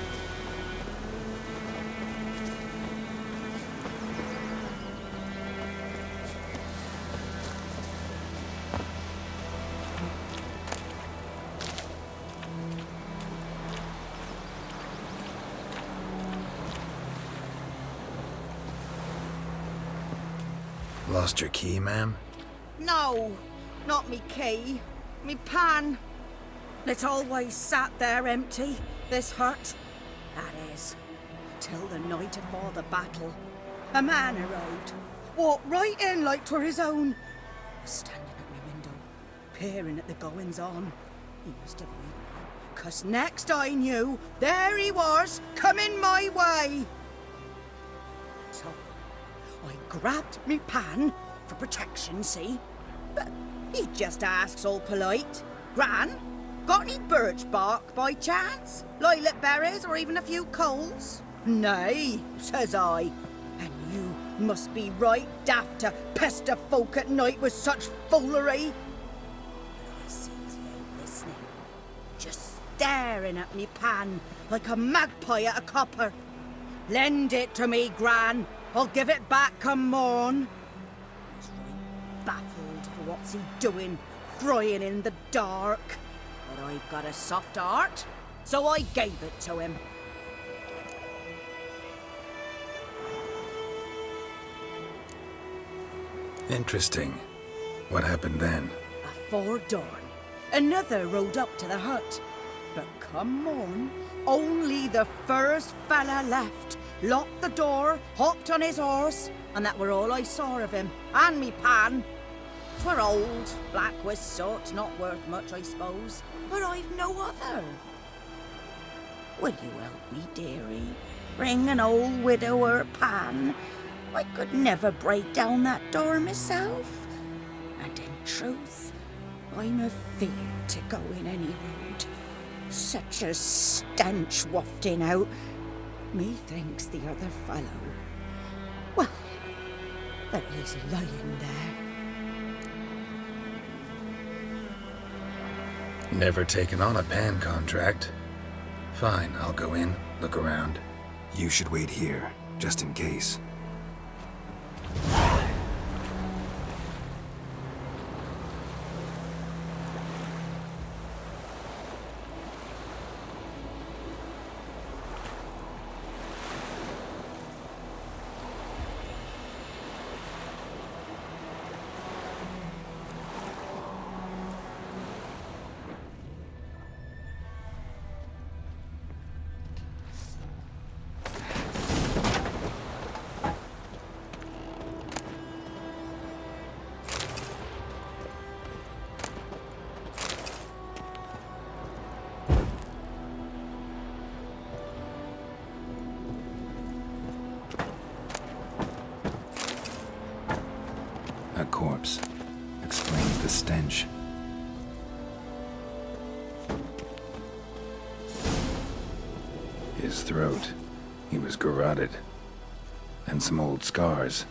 Lost your key, ma'am? No, not me key. Me pan. It always sat there empty, this hut. That is, till the night afore the battle. A man arrived, walked right in like 'twere his own. Was standing at my window, peering at the goings-on. He must have been, 'cause next I knew, there he was, coming my way. So I grabbed me pan for protection, see? But he just asks all polite, Gran, got any birch bark by chance? Lilac berries or even a few coals? Nay, says I. And you must be right daft to pester folk at night with such foolery. But I sees he ain't listening, just staring at me pan like a magpie at a copper. Lend it to me, Gran. I'll give it back come morn. He's right baffled for what's he doing, frying in the dark. But I've got a soft heart, so I gave it to him. Interesting. What happened then? Afore dawn, another rode up to the hut. But come morn, only the first fella left. Locked the door, hopped on his horse, and that were all I saw of him, and me pan. 'Twere old, black with soot, not worth much, I suppose, but I've no other. Will you help me, dearie? Bring an old widower pan. I could never break down that door myself, and in truth, I'm afeard to go in any road. Such a stench wafting out. Methinks the other fellow, well, that he's lying there. Never taken on a pan contract. Fine, I'll go in, look around. You should wait here, just in case. A corpse. Explains the stench. His throat. He was garroted. And some old scars.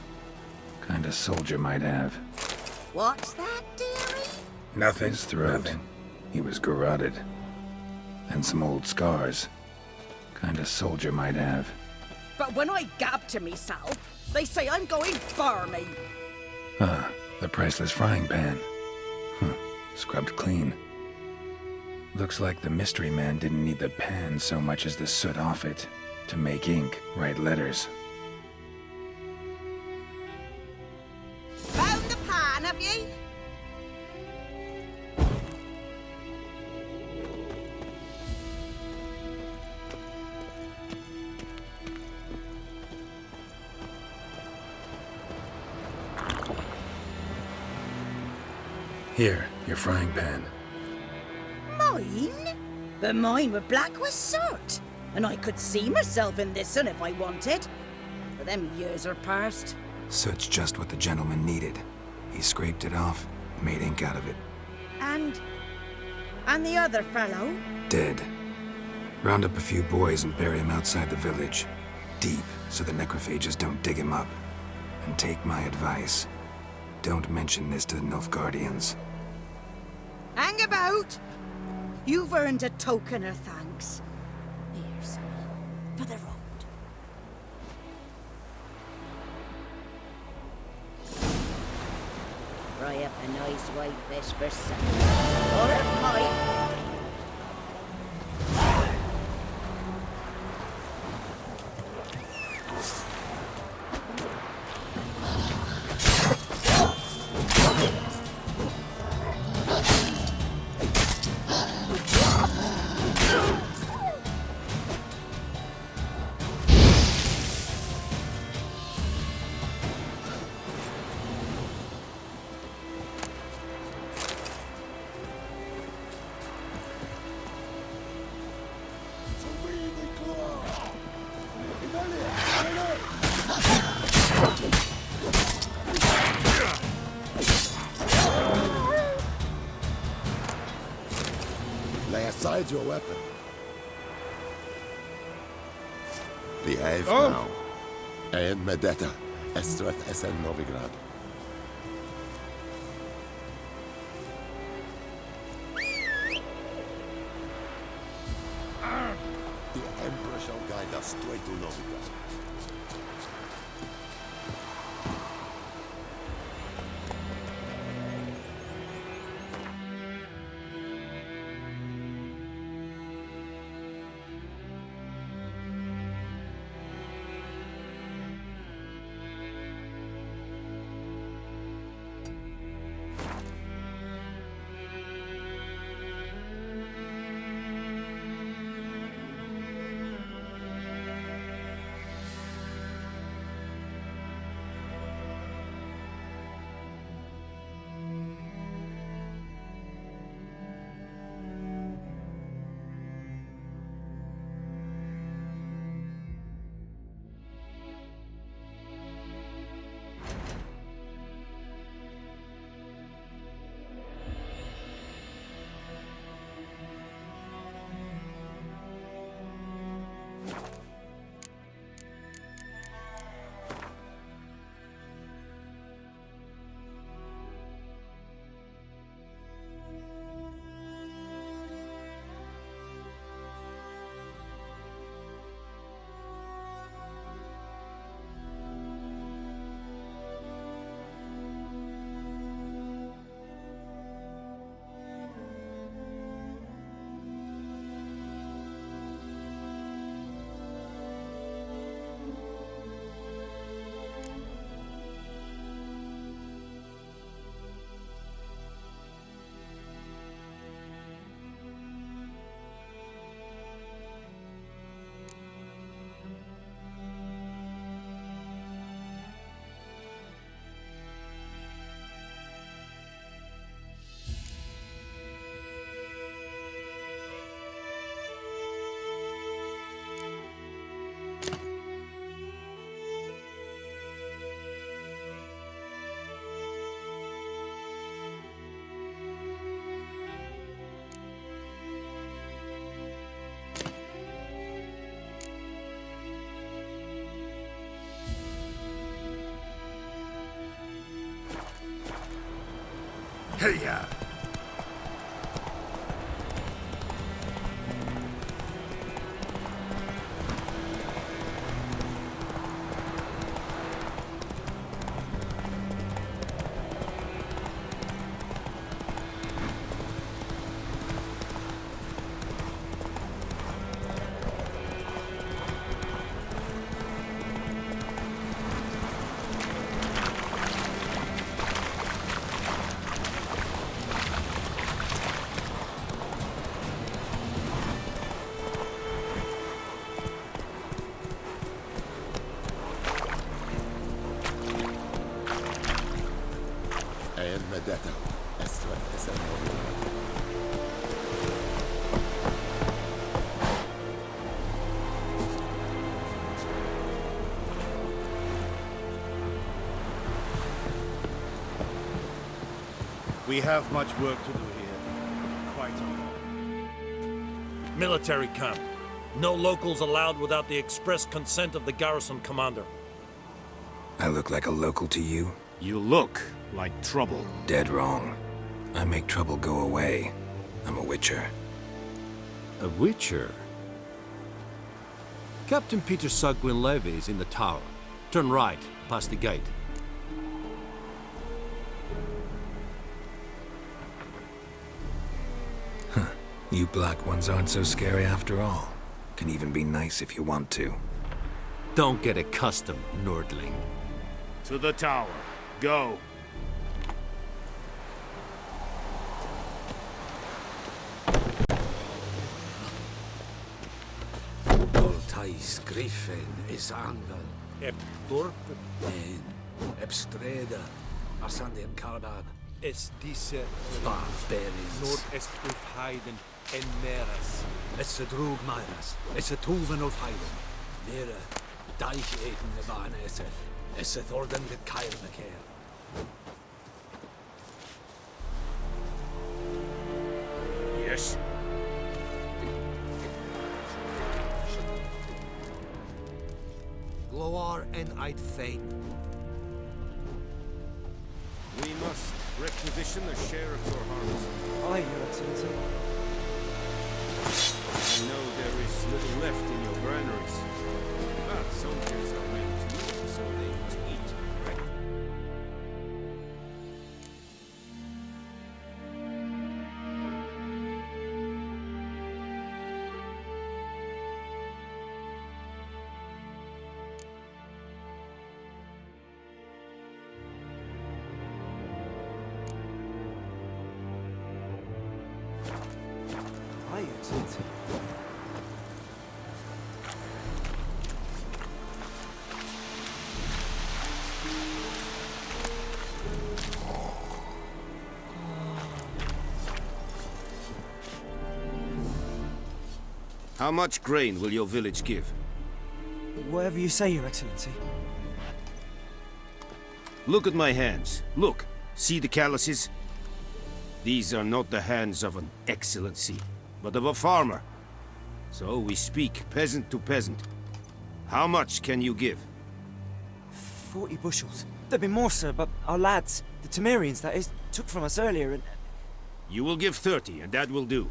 Kind of soldier might have. What's that, dearie? Nothing. His throat. Nothing. He was garroted. And some old scars. Kind of soldier might have. But when I gab to myself, they say I'm going barmy. Ah, the priceless frying pan. Scrubbed clean. Looks like the mystery man didn't need the pan so much as the soot off it to make ink, write letters. Found the pan, have ye? Here, your frying pan. Mine? But mine were black with soot, and I could see myself in this one if I wanted. But them years are past. Soot's just what the gentleman needed. He scraped it off, made ink out of it. And the other fellow? Dead. Round up a few boys and bury him outside the village. Deep, so the necrophages don't dig him up. And take my advice. Don't mention this to the Nilfgaardians. Hang about! You've earned a token of thanks. Thanks. Here, sonny, for the road. Fry up a nice white fish for supper. Or it might. Lay aside your weapon. Behave Oh. now. And Medeta, Estreth SN Novigrad. The Emperor shall guide us straight to Novigrad. Hey-ya! And Medeta, Estreth SN Novigrad. We have much work to do here. Quite a lot. Military camp. No locals allowed without the express consent of the garrison commander. I look like a local to you? You look like trouble. Dead wrong. I make trouble go away. I'm a witcher. A witcher? Captain Peter Sugwin Levy is in the tower. Turn right, past the gate. You black ones aren't so scary after all. Can even be nice if you want to. Don't get accustomed, Nordling. To the tower. Go. Thais Griffin is anvel. Ep Dorp. En Epstreda. Asanden Kardan. Es diese Barberis. Nord est uf Heiden en Meres. Es drug Meiras. Es tuven of Heiden. Nere Deich eten van eseth. Es orden de Keilmekeer. Yes. Gloar en Eid Fein. We must requisition a share of your harvest. Aye, Your Excellency. I know there is little left in your granaries. But soldiers are made to eat, so they must eat, right? Aye, Your Excellency. How much grain will your village give? Whatever you say, Your Excellency. Look at my hands. Look. See the calluses? These are not the hands of an excellency, but of a farmer. So we speak peasant to peasant. How much can you give? 40 bushels. There'd be more, sir, but our lads, the Temerians, that is, took from us earlier and... You will give 30, and that will do.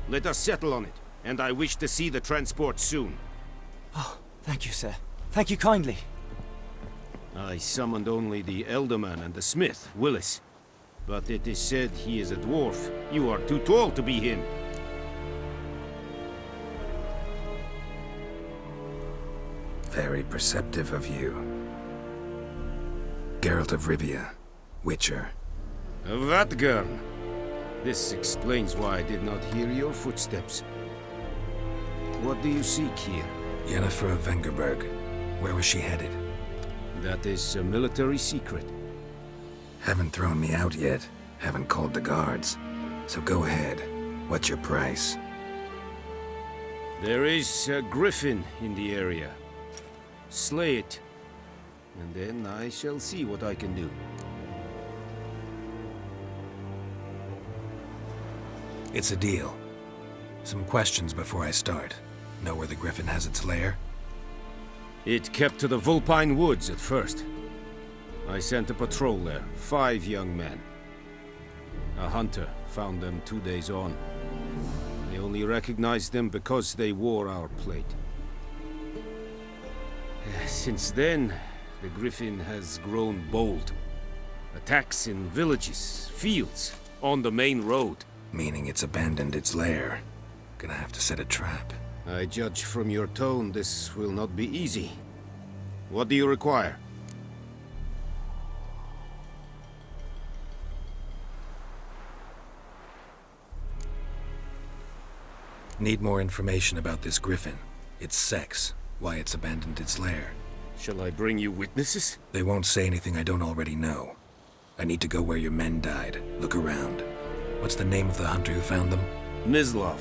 Let us settle on it, and I wish to see the transport soon. Oh, thank you, sir. Thank you kindly. I summoned only the Elderman and the smith, Willis. But it is said he is a dwarf. You are too tall to be him. Very perceptive of you. Geralt of Rivia, Witcher. Vatgern. This explains why I did not hear your footsteps. What do you seek here? Yennefer of Vengerberg. Where was she headed? That is a military secret. Haven't thrown me out yet. Haven't called the guards. So go ahead. What's your price? There is a griffin in the area. Slay it. And then I shall see what I can do. It's a deal. Some questions before I start. Know where the griffin has its lair? It kept to the Vulpine Woods at first. I sent a patrol there, 5 young men. A hunter found them 2 days on. They only recognized them because they wore our plate. Since then, the griffin has grown bold. Attacks in villages, fields, on the main road. Meaning it's abandoned its lair. Gonna have to set a trap. I judge from your tone this will not be easy. What do you require? Need more information about this griffin. Its sex, why it's abandoned its lair. Shall I bring you witnesses? They won't say anything I don't already know. I need to go where your men died. Look around. What's the name of the hunter who found them? Mislov.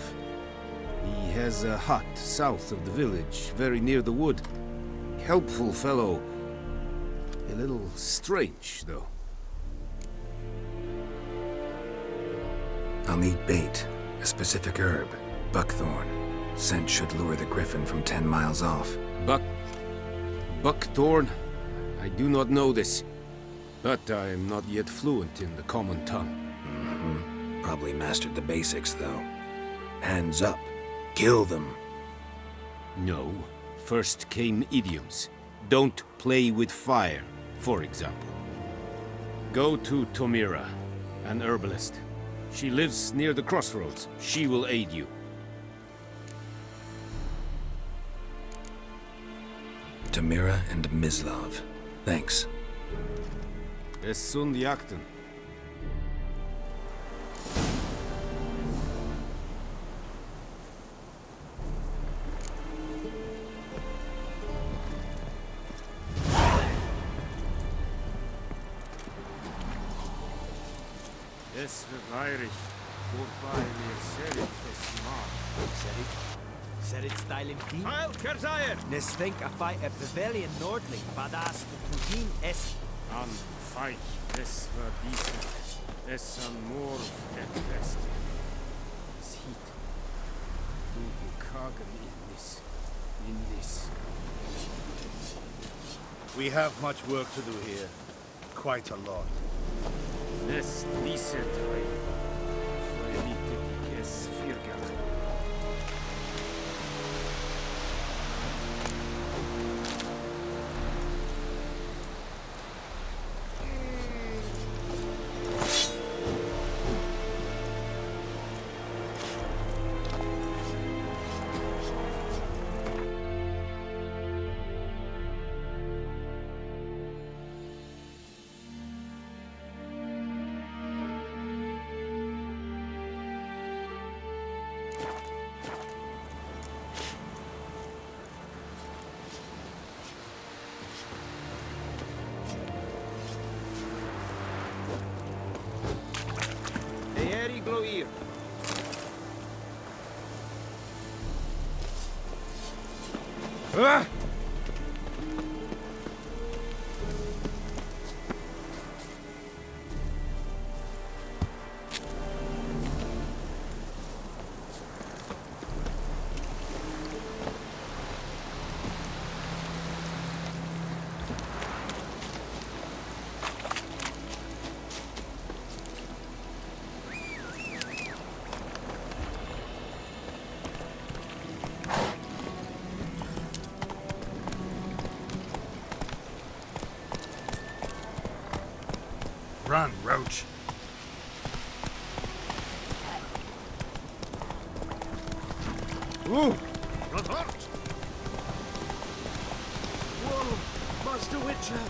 He has a hut south of the village, very near the wood. Helpful fellow. A little strange, though. I'll need bait. A specific herb. Buckthorn. Scent should lure the griffin from 10 miles off. Buckthorn? I do not know this. But I am not yet fluent in the common tongue. Probably mastered the basics, though. Hands up. Kill them. No. First came idioms. Don't play with fire, for example. Go to Tomira, an herbalist. She lives near the crossroads. She will aid you. Tamira and Mislav. Thanks. Es sunt jakten. Es verweirig. Vorbei mir Serit es mal. Serit style in team. Heil Kerzair! Nes think a fight at Pavilion Nordling, Badas Tugin es. An fight es war diese. Es an Morv et West. Es hit. Du kagen in this. In this. We have much work to do here. Quite a lot. Nes liset hei. Verlietet es Virga. Gloir. Ah! Run, Roach. Ooh! Not hurt! Whoa! Master Witcher!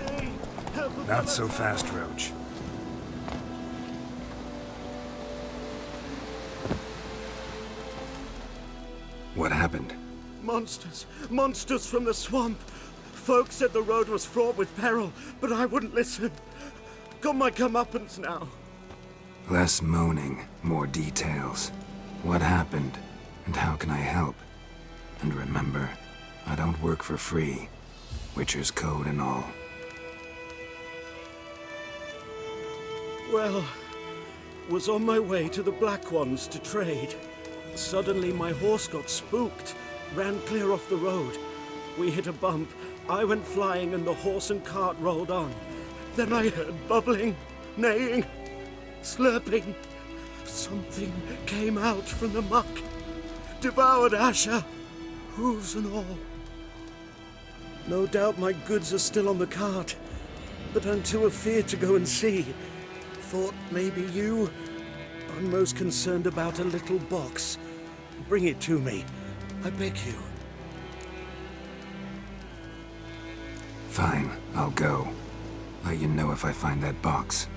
Hey, help! Not so fast, Roach. What happened? Monsters! Monsters from the swamp! Folks said the road was fraught with peril, but I wouldn't listen. Got my comeuppance now. Less moaning, more details. What happened, and how can I help? And remember, I don't work for free. Witcher's code and all. Well, was on my way to the Black Ones to trade. Suddenly my horse got spooked, ran clear off the road. We hit a bump, I went flying and the horse and cart rolled on. Then I heard bubbling, neighing, slurping. Something came out from the muck, devoured Asher, hooves and all. No doubt my goods are still on the cart, but I'm too afeard to go and see. Thought maybe you... I'm most concerned about a little box. Bring it to me. I beg you. Fine, I'll go. Let you know if I find that box.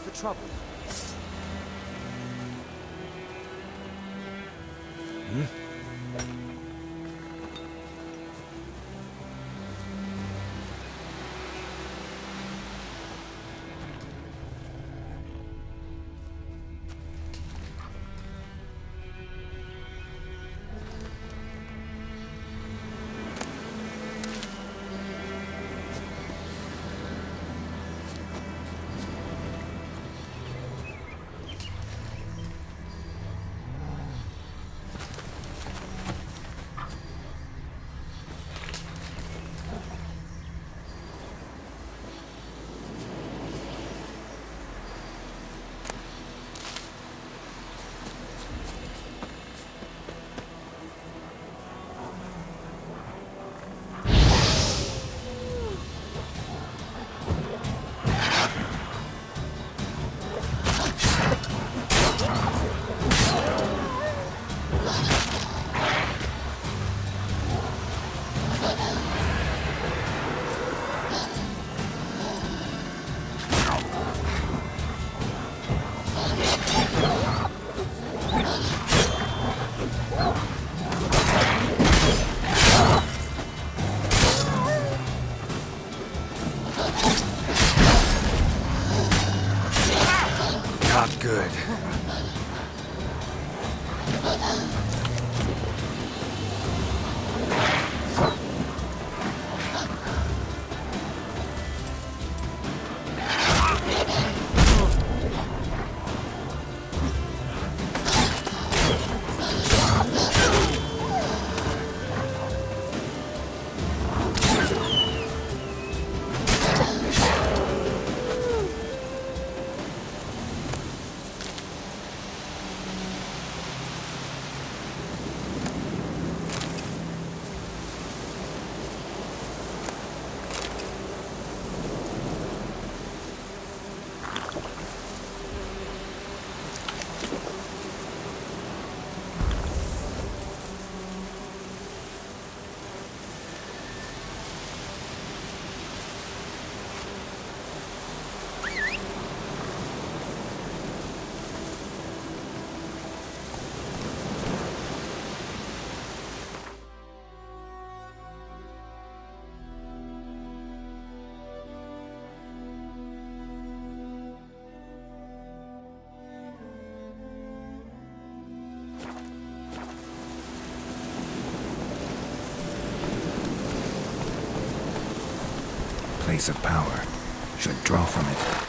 the trouble? Not good. Place of power. Should draw from it.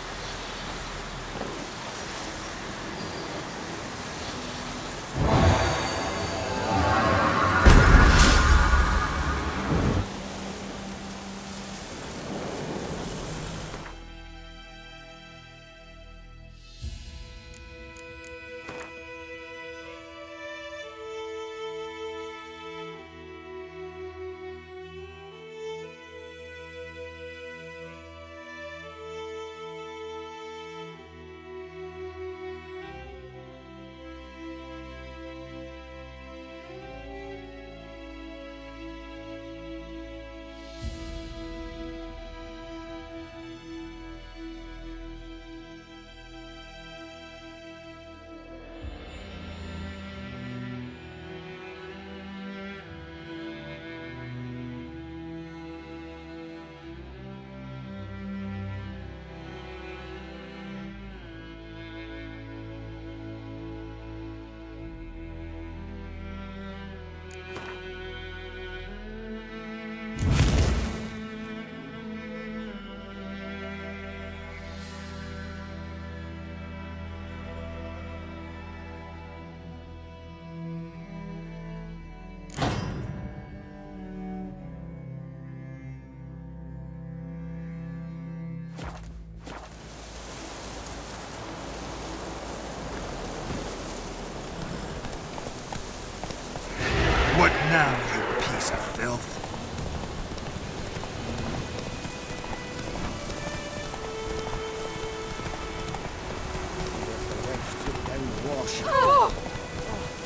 What now, you piece of filth?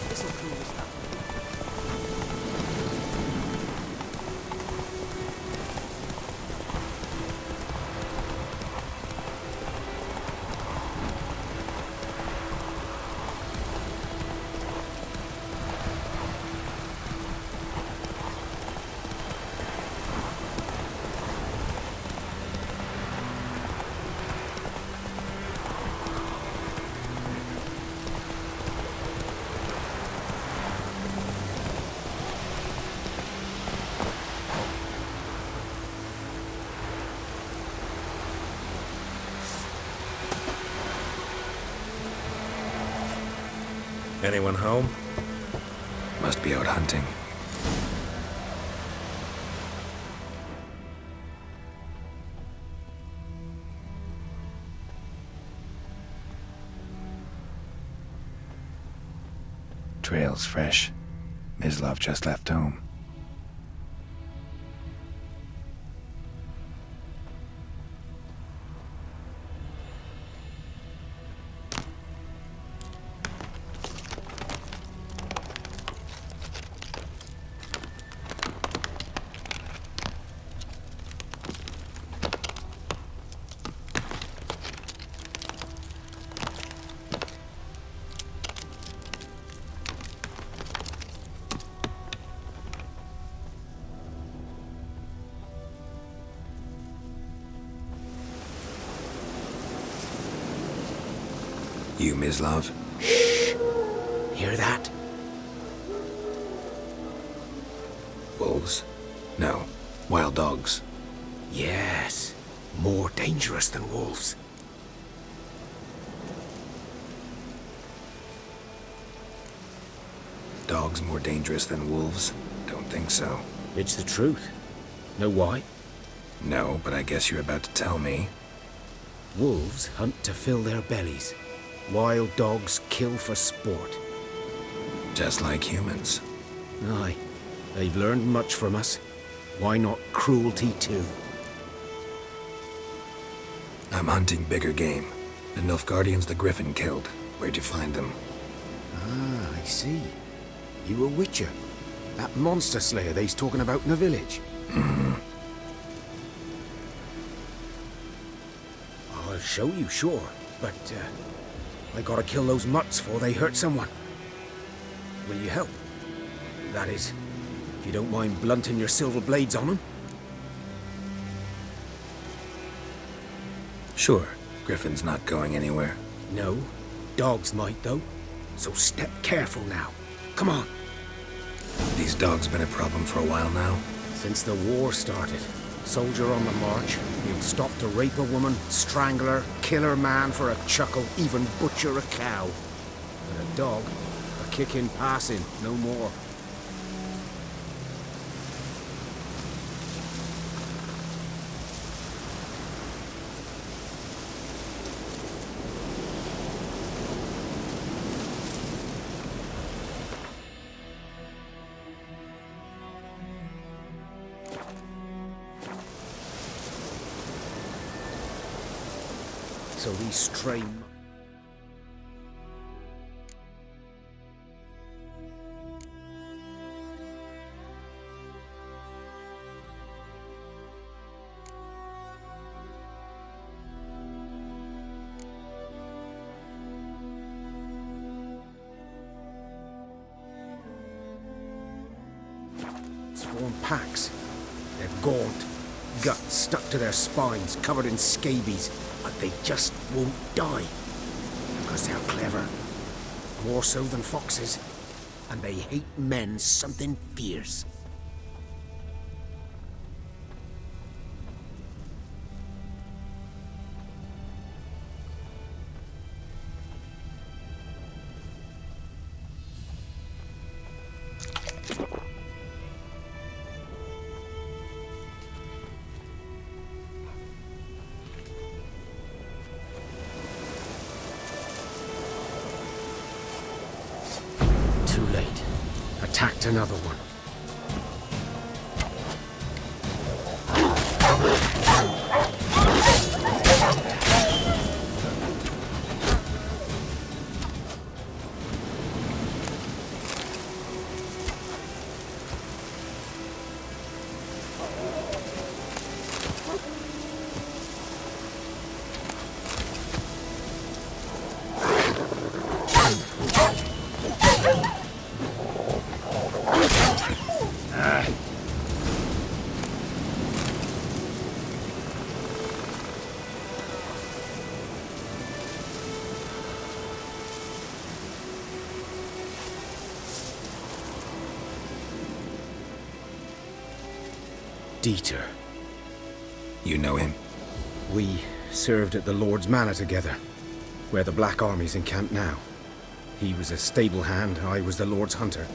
This'll cool this down. Anyone home? Must be out hunting. Trail's fresh. Mislov just left home. You, Mislov? Shh! Hear that? Wolves? No. Wild dogs. Yes. More dangerous than wolves. Dogs more dangerous than wolves? Don't think so. It's the truth. Know why? No, but I guess you're about to tell me. Wolves hunt to fill their bellies. Wild dogs kill for sport. Just like humans. Aye. They've learned much from us. Why not cruelty too? I'm hunting bigger game. The Nilfgaardians the Griffin killed. Where'd you find them? Ah, I see. You a witcher. That monster slayer they's talking about in the village. Mm-hmm. I'll show you, sure. But, I gotta kill those mutts before they hurt someone. Will you help? That is, if you don't mind blunting your silver blades on them. Sure. Griffin's not going anywhere. No. Dogs might, though. So step careful now. Come on. These dogs been a problem for a while now? Since the war started. Soldier on the march. He'll stop to rape a woman, strangle her, kill her man for a chuckle, even butcher a cow. But a dog, a kick in passing, no more. So these stray... Sworn packs. They're gaunt, guts stuck to their spines, covered in scabies. But they just won't die. Because they're clever. More so than foxes. And they hate men something fierce. Attacked another one. Dieter. You know him? We served at the Lord's Manor together, where the Black Army's encamped now. He was a stable hand, I was the Lord's hunter.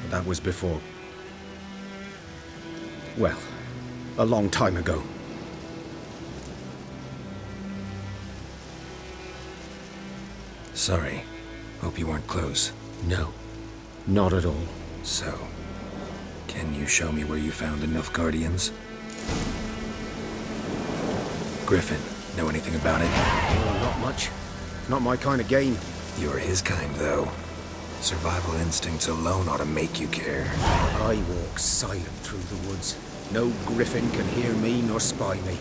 But that was before... well, a long time ago. Sorry. Hope you weren't close. No, not at all. So, can you show me where you the Nilfgaardians? Griffin, know anything about it? Oh, not much. Not my kind of game. You're his kind, though. Survival instincts alone ought to make you care. I walk silent through the woods. No griffin can hear me nor spy me.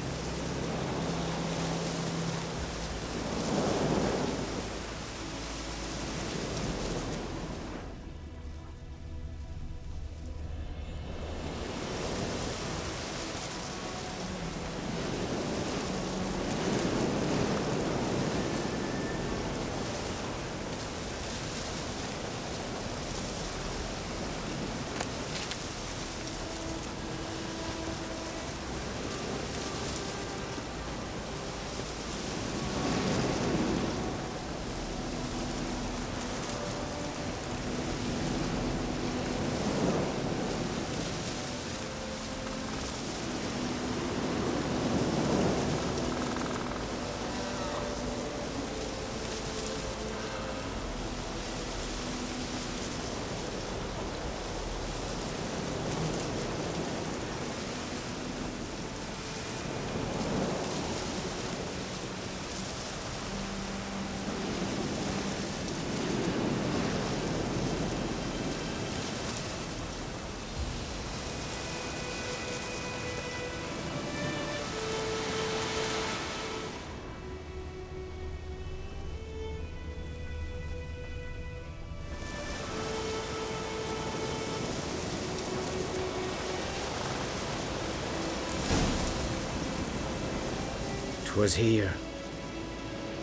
Was here.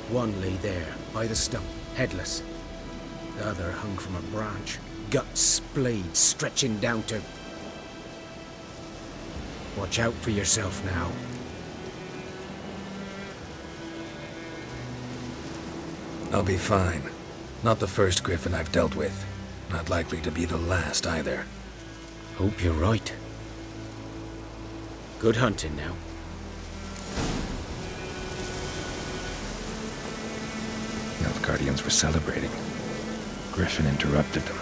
One lay there, by the stump, headless. The other hung from a branch, guts splayed, stretching down to... Watch out for yourself now. I'll be fine. Not the first griffin I've dealt with. Not likely to be the last, either. Hope you're right. Good hunting now. Guardians were celebrating. Griffin interrupted them.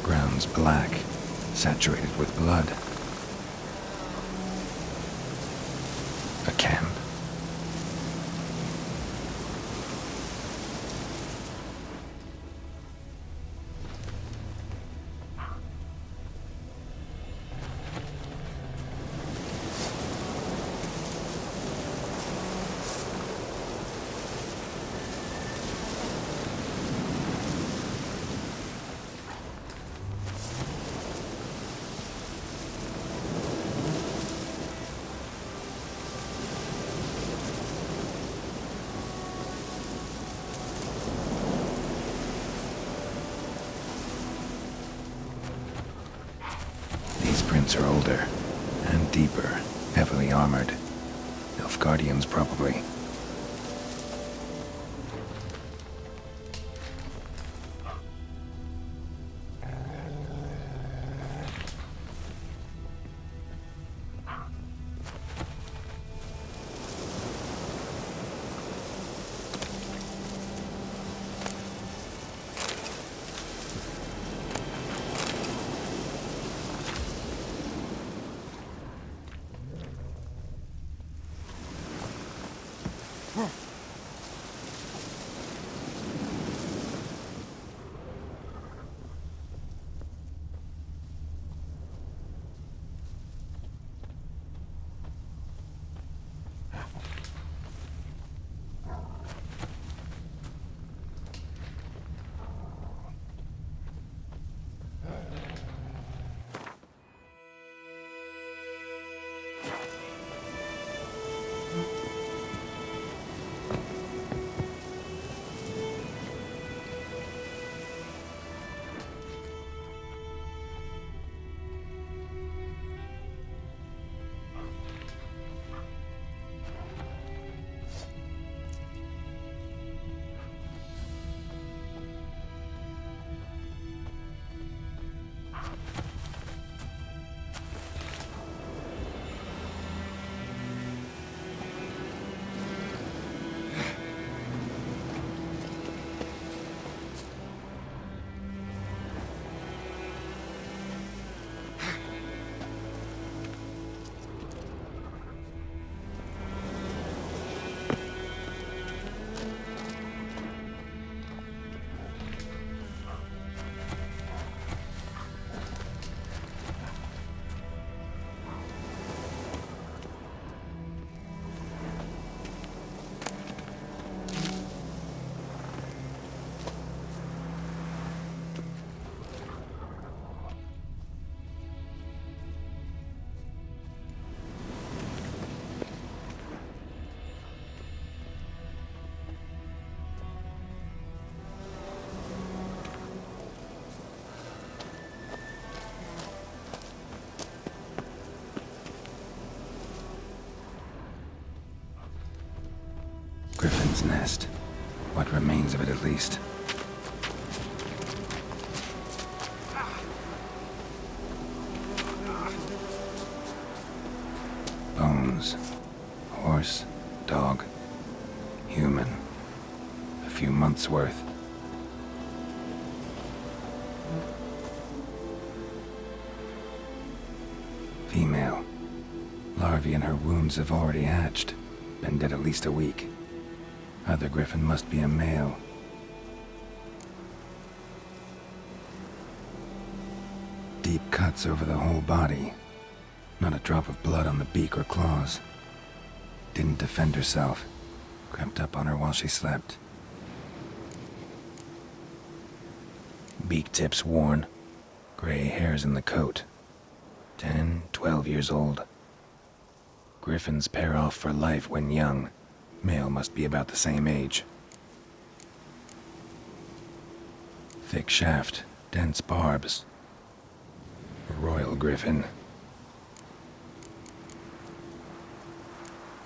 Ground's black, saturated with blood. A camp. Are older and deeper, heavily armored. Nilfgaardians, probably. Griffin's nest. What remains of it, at least. Bones. Horse, dog, human. A few months' worth. Female. Larvae in her wounds have already hatched. Been dead at least a week. Other griffin must be a male. Deep cuts over the whole body. Not a drop of blood on the beak or claws. Didn't defend herself. Crept up on her while she slept. Beak tips worn. Gray hairs in the coat. 10, 12 years old. Griffins pair off for life when young. Male must be about the same age. Thick shaft, dense barbs. A royal griffin.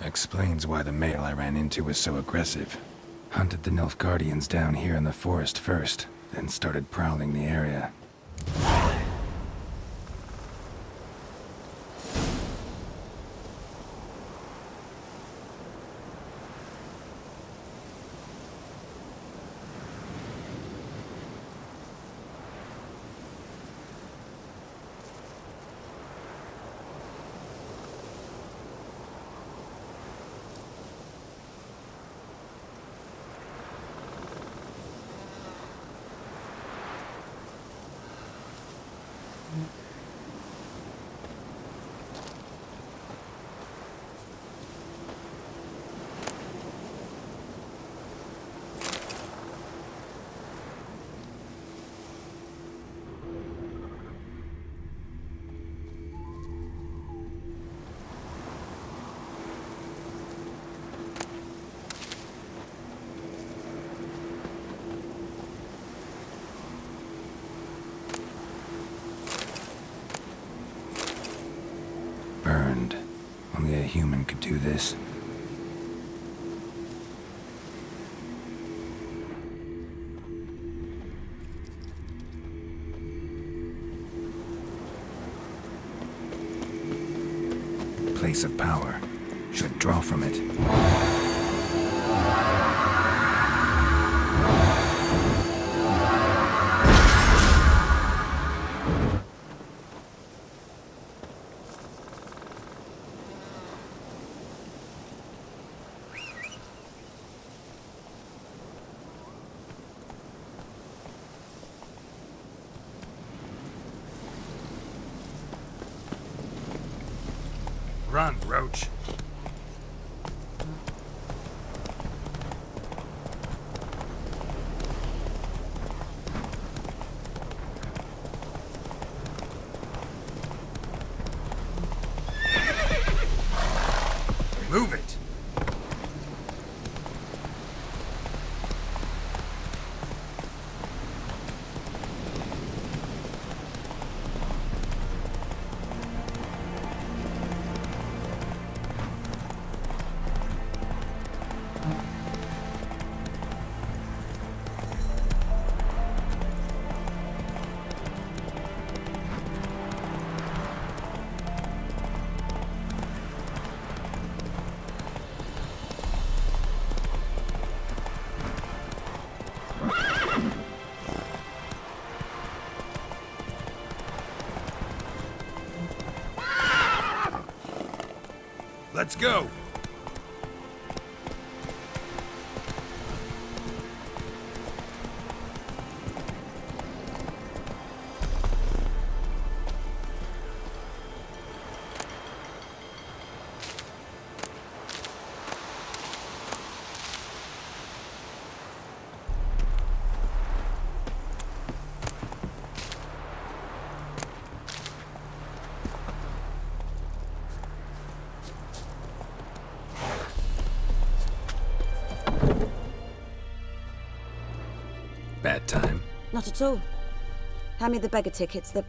Explains why the male I ran into was so aggressive. Hunted the Nilfgaardians down here in the forest first, then started prowling the area. Burned. Only a human could do this. Place of power. Should draw from it. Run, Roach. Move it. Let's go! Bad time. Not at all. Hand me the beggar tickets, the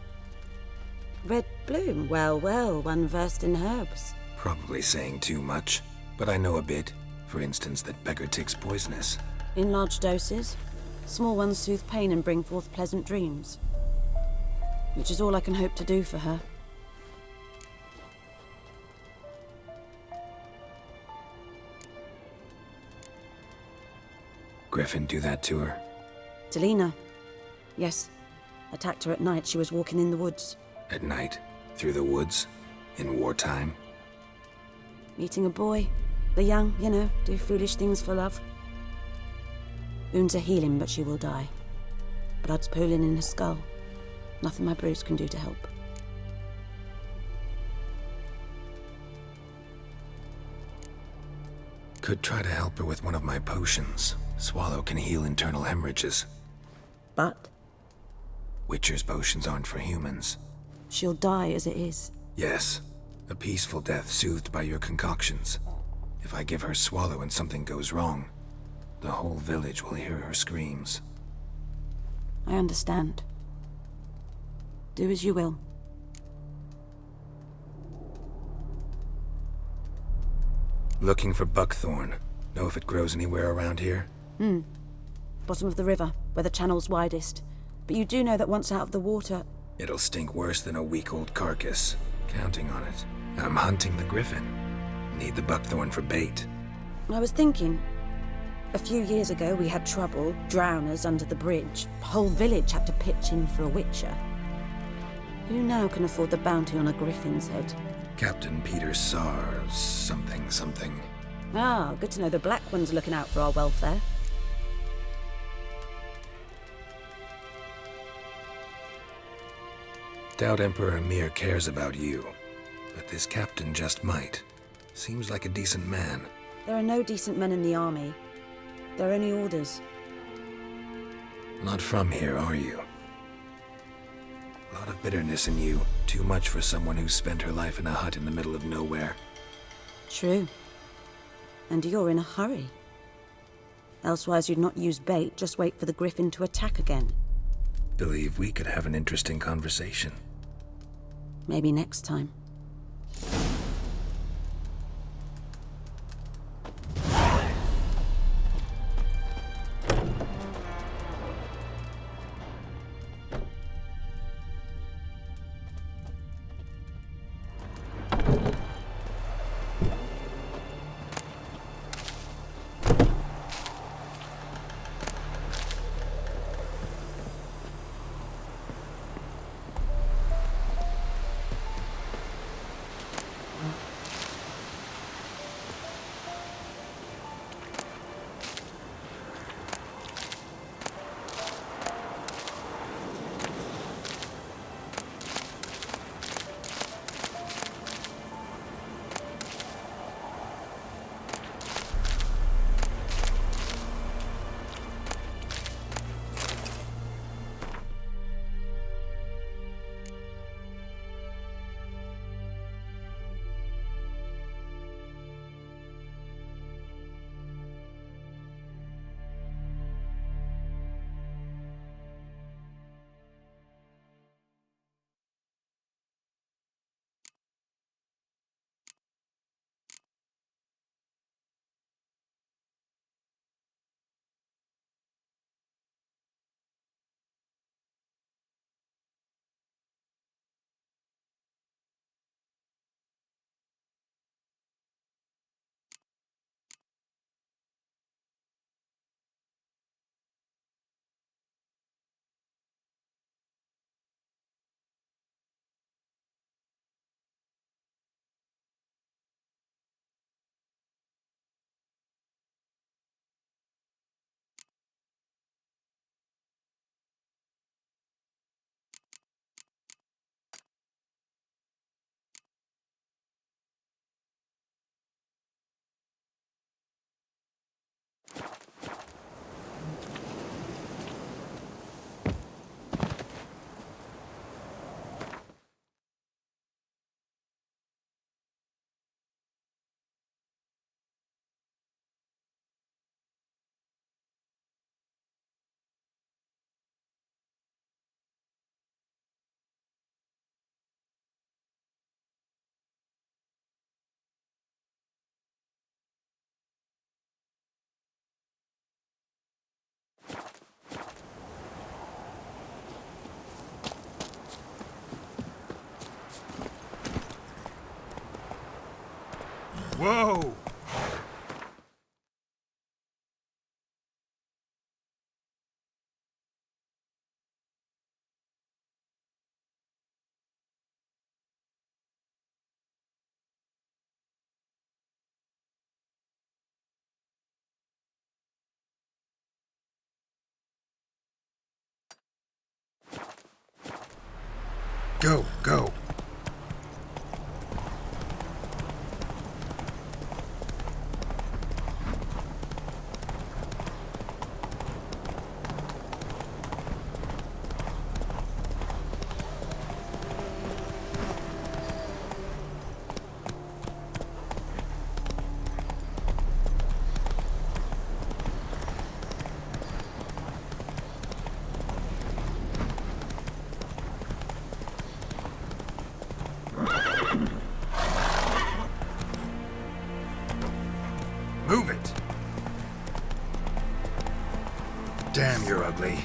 red bloom. Well, well, one versed in herbs. Probably saying too much, but I know a bit. For instance, that beggar tick's poisonous. In large doses, small ones soothe pain and bring forth pleasant dreams. Which is all I can hope to do for her. Griffin do that to her? Delina. Yes. Attacked her at night. She was walking in the woods. At night? Through the woods? In wartime? Meeting a boy. The young, you know, do foolish things for love. Wounds are healing, but she will die. Blood's pooling in her skull. Nothing my bruise can do to help. Could try to help her with one of my potions. Swallow can heal internal hemorrhages. But? Witcher's potions aren't for humans. She'll die as it is. Yes. A peaceful death soothed by your concoctions. If I give her Swallow and something goes wrong, the whole village will hear her screams. I understand. Do as you will. Looking for buckthorn. Know if it grows anywhere around here? Bottom of the river, where the channel's widest. But you do know that once out of the water... It'll stink worse than a week-old carcass. Counting on it. I'm hunting the griffin. Need the buckthorn for bait. I was thinking... A few years ago we had trouble, drowners under the bridge. Whole village had to pitch in for a witcher. Who now can afford the bounty on a griffin's head? Captain Peter Sars, something. Ah, good to know the Black One's looking out for our welfare. Doubt Emperor Mir cares about you, but this captain just might. Seems like a decent man. There are no decent men in the army. They're only orders. Not from here, are you? A lot of bitterness in you. Too much for someone who spent her life in a hut in the middle of nowhere. True. And you're in a hurry. Elsewise you'd not use bait, just wait for the griffin to attack again. Believe we could have an interesting conversation. Maybe next time. Whoa! Go, go. Move it! Damn, you're ugly.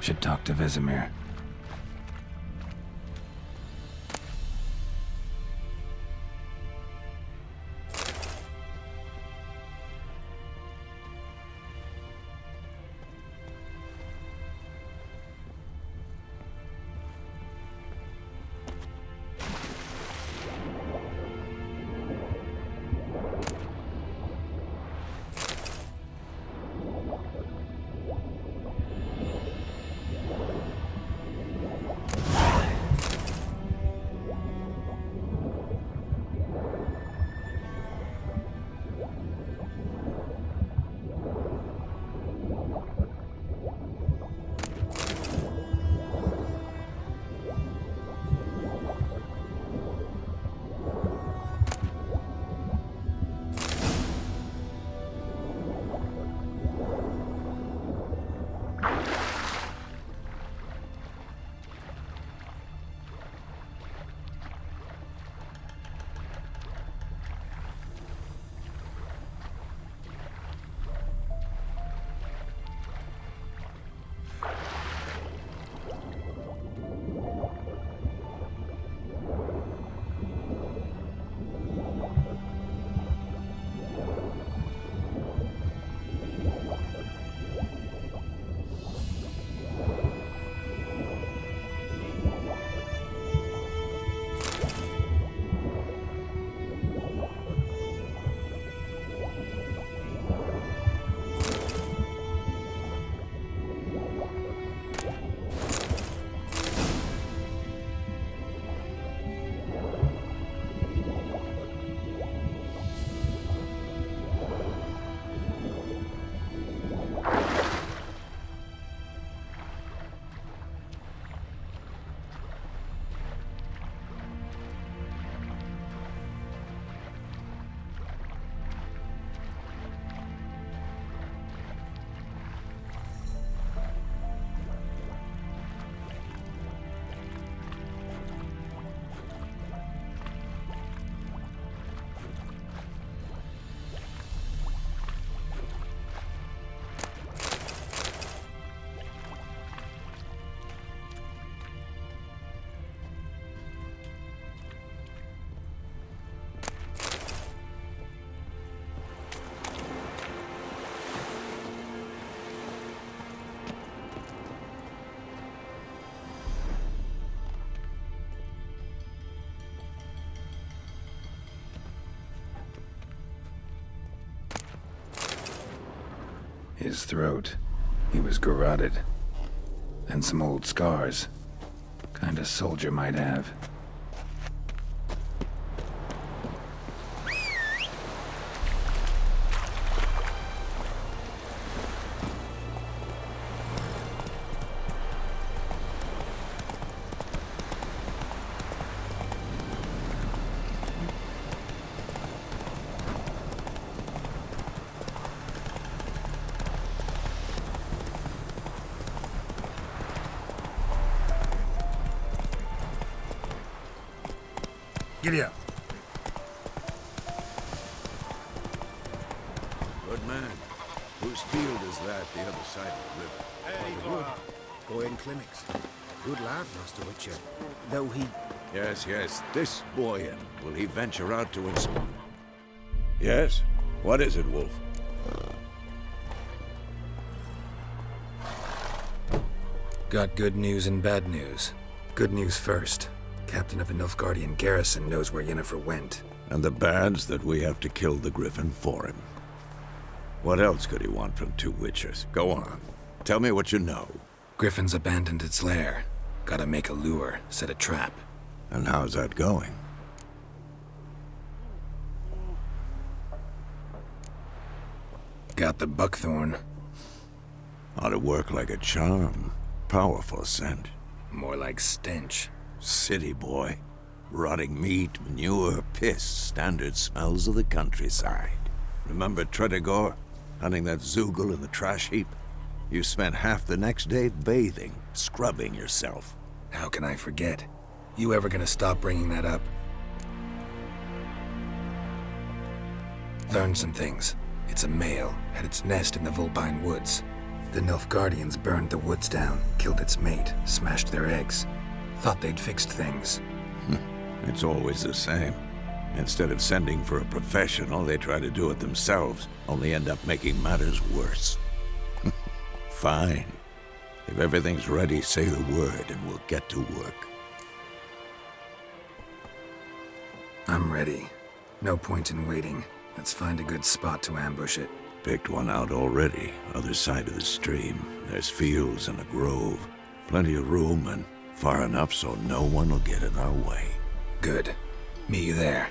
Should talk to Vesemir. His throat. He was garroted. And some old scars. Kind of soldier might have. Giddy up. Good man. Whose field is that the other side of the river? Boy in clinics. Good lad, Master Witcher. Though he... Yes, yes. This Boyan. Will he venture out to inspect? Yes? What is it, Wolf? Got good news and bad news. Good news first. Captain of a Nilfgaardian garrison knows where Yennefer went. And the bad's that we have to kill the Griffin for him. What else could he want from two Witchers? Go on. Tell me what you know. Griffin's abandoned its lair. Gotta make a lure, set a trap. And how's that going? Got the buckthorn. Ought to work like a charm. Powerful scent. More like stench. City boy. Rotting meat, manure, piss. Standard smells of the countryside. Remember Tredegor? Hunting that Zoogle in the trash heap? You spent half the next day bathing, scrubbing yourself. How can I forget? You ever gonna stop bringing that up? Learned some things. It's a male, had its nest in the Vulpine Woods. The Nilfgaardians burned the woods down, killed its mate, smashed their eggs. Thought they'd fixed things. It's always the same. Instead of sending for a professional, they try to do it themselves, only end up making matters worse. Fine. If everything's ready, say the word and we'll get to work. I'm ready. No point in waiting. Let's find a good spot to ambush it. Picked one out already, other side of the stream. There's fields and a grove. Plenty of room and far enough so no one will get in our way. Good. Meet you there.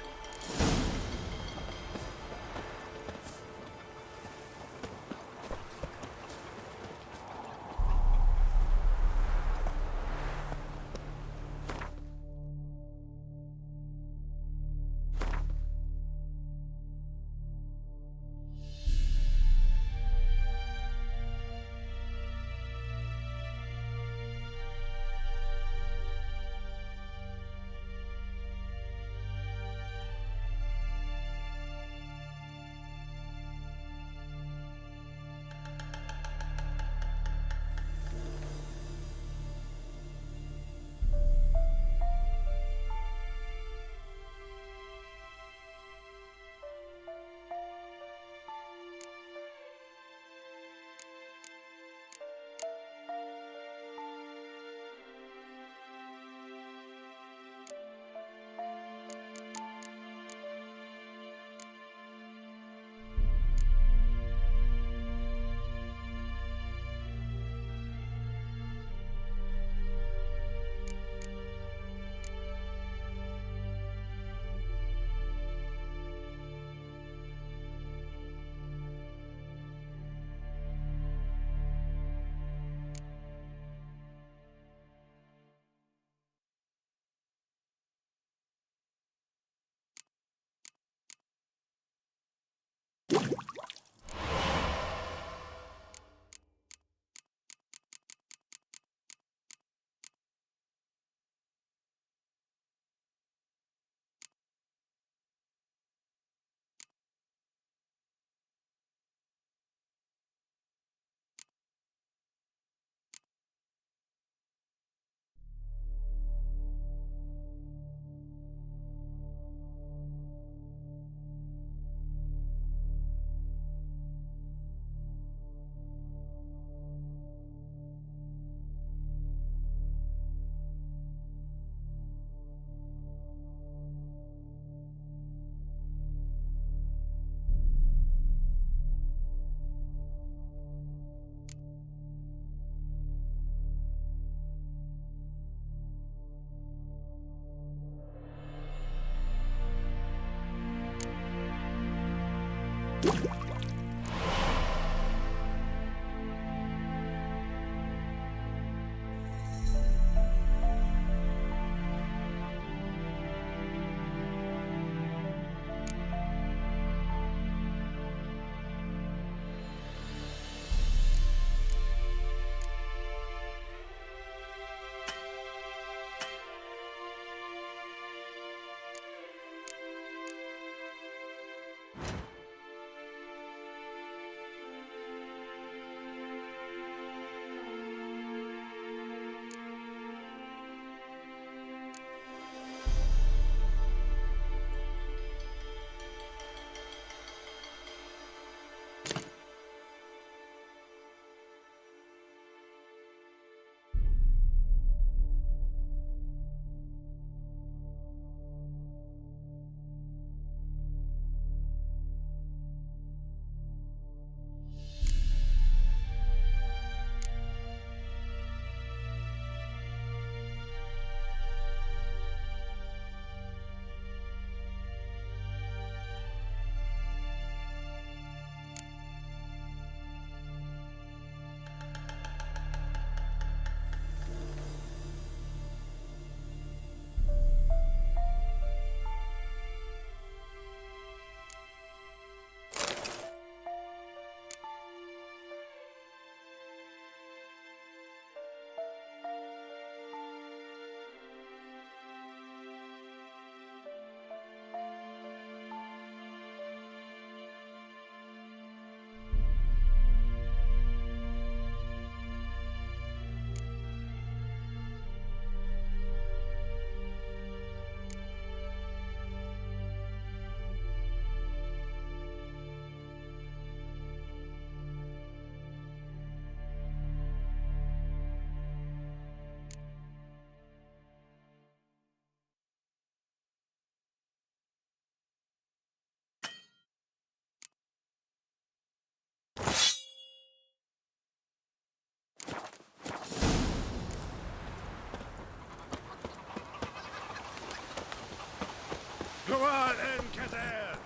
Go on, Encader!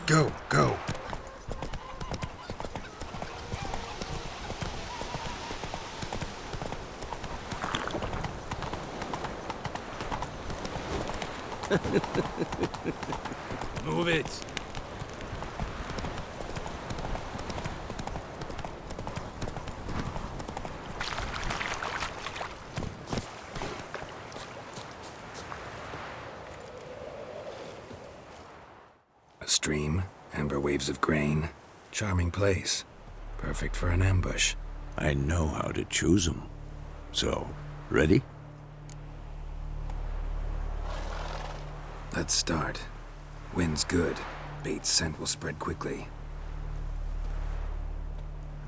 Go, go. Move it! A stream, amber waves of grain. Charming place. Perfect for an ambush. I know how to choose them. So, ready? Let's start. Wind's good. Bait's scent will spread quickly.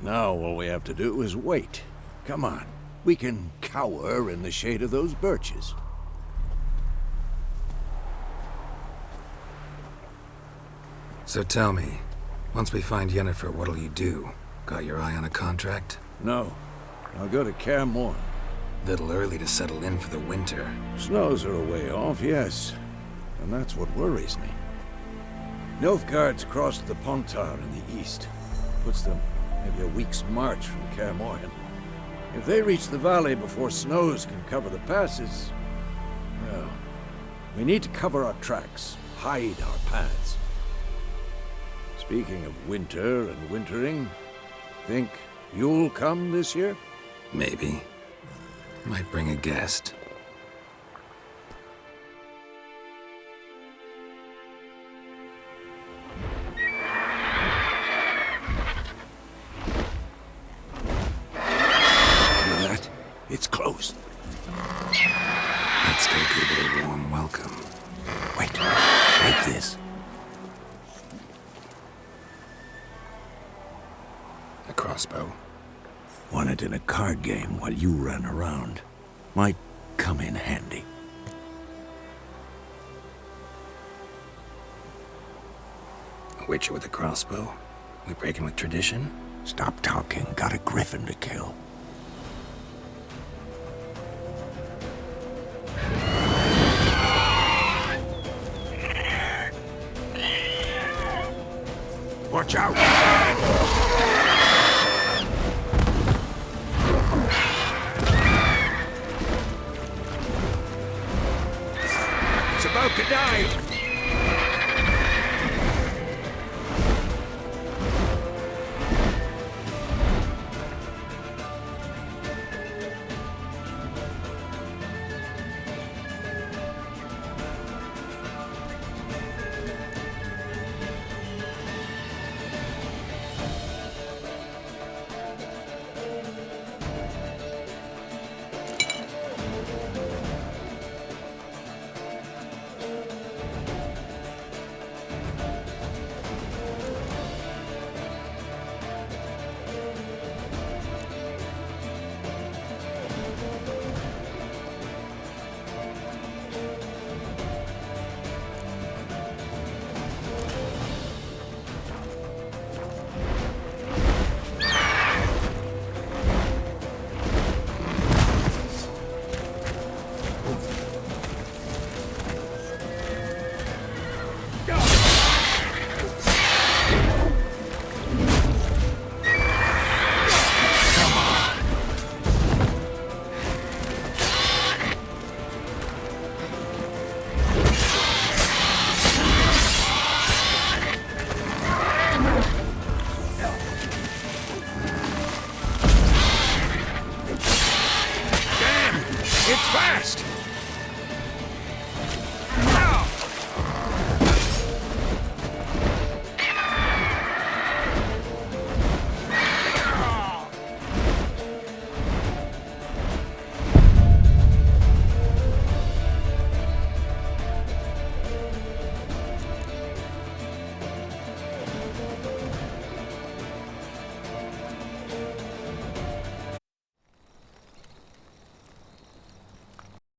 Now all we have to do is wait. Come on. We can cower in the shade of those birches. So tell me, once we find Yennefer, what'll you do? Got your eye on a contract? No. I'll go to Kaer Morhen. Little early to settle in for the winter. Snows are a way off, yes. And that's what worries me. Nilfgaard's crossed the Pontar in the east. Puts them maybe a week's march from Kaer Morhen. If they reach the valley before snows can cover the passes, well, we need to cover our tracks, hide our paths. Speaking of winter and wintering, think you'll come this year? Maybe. Might bring a guest. Hear that? It's closed. Let's go give it a warm welcome. Wait. Like this. A crossbow. Won it in a card game while you ran around. Might come in handy. A witcher with a crossbow? We breaking with tradition? Stop talking. Got a griffin to kill. Watch out! It's about to die!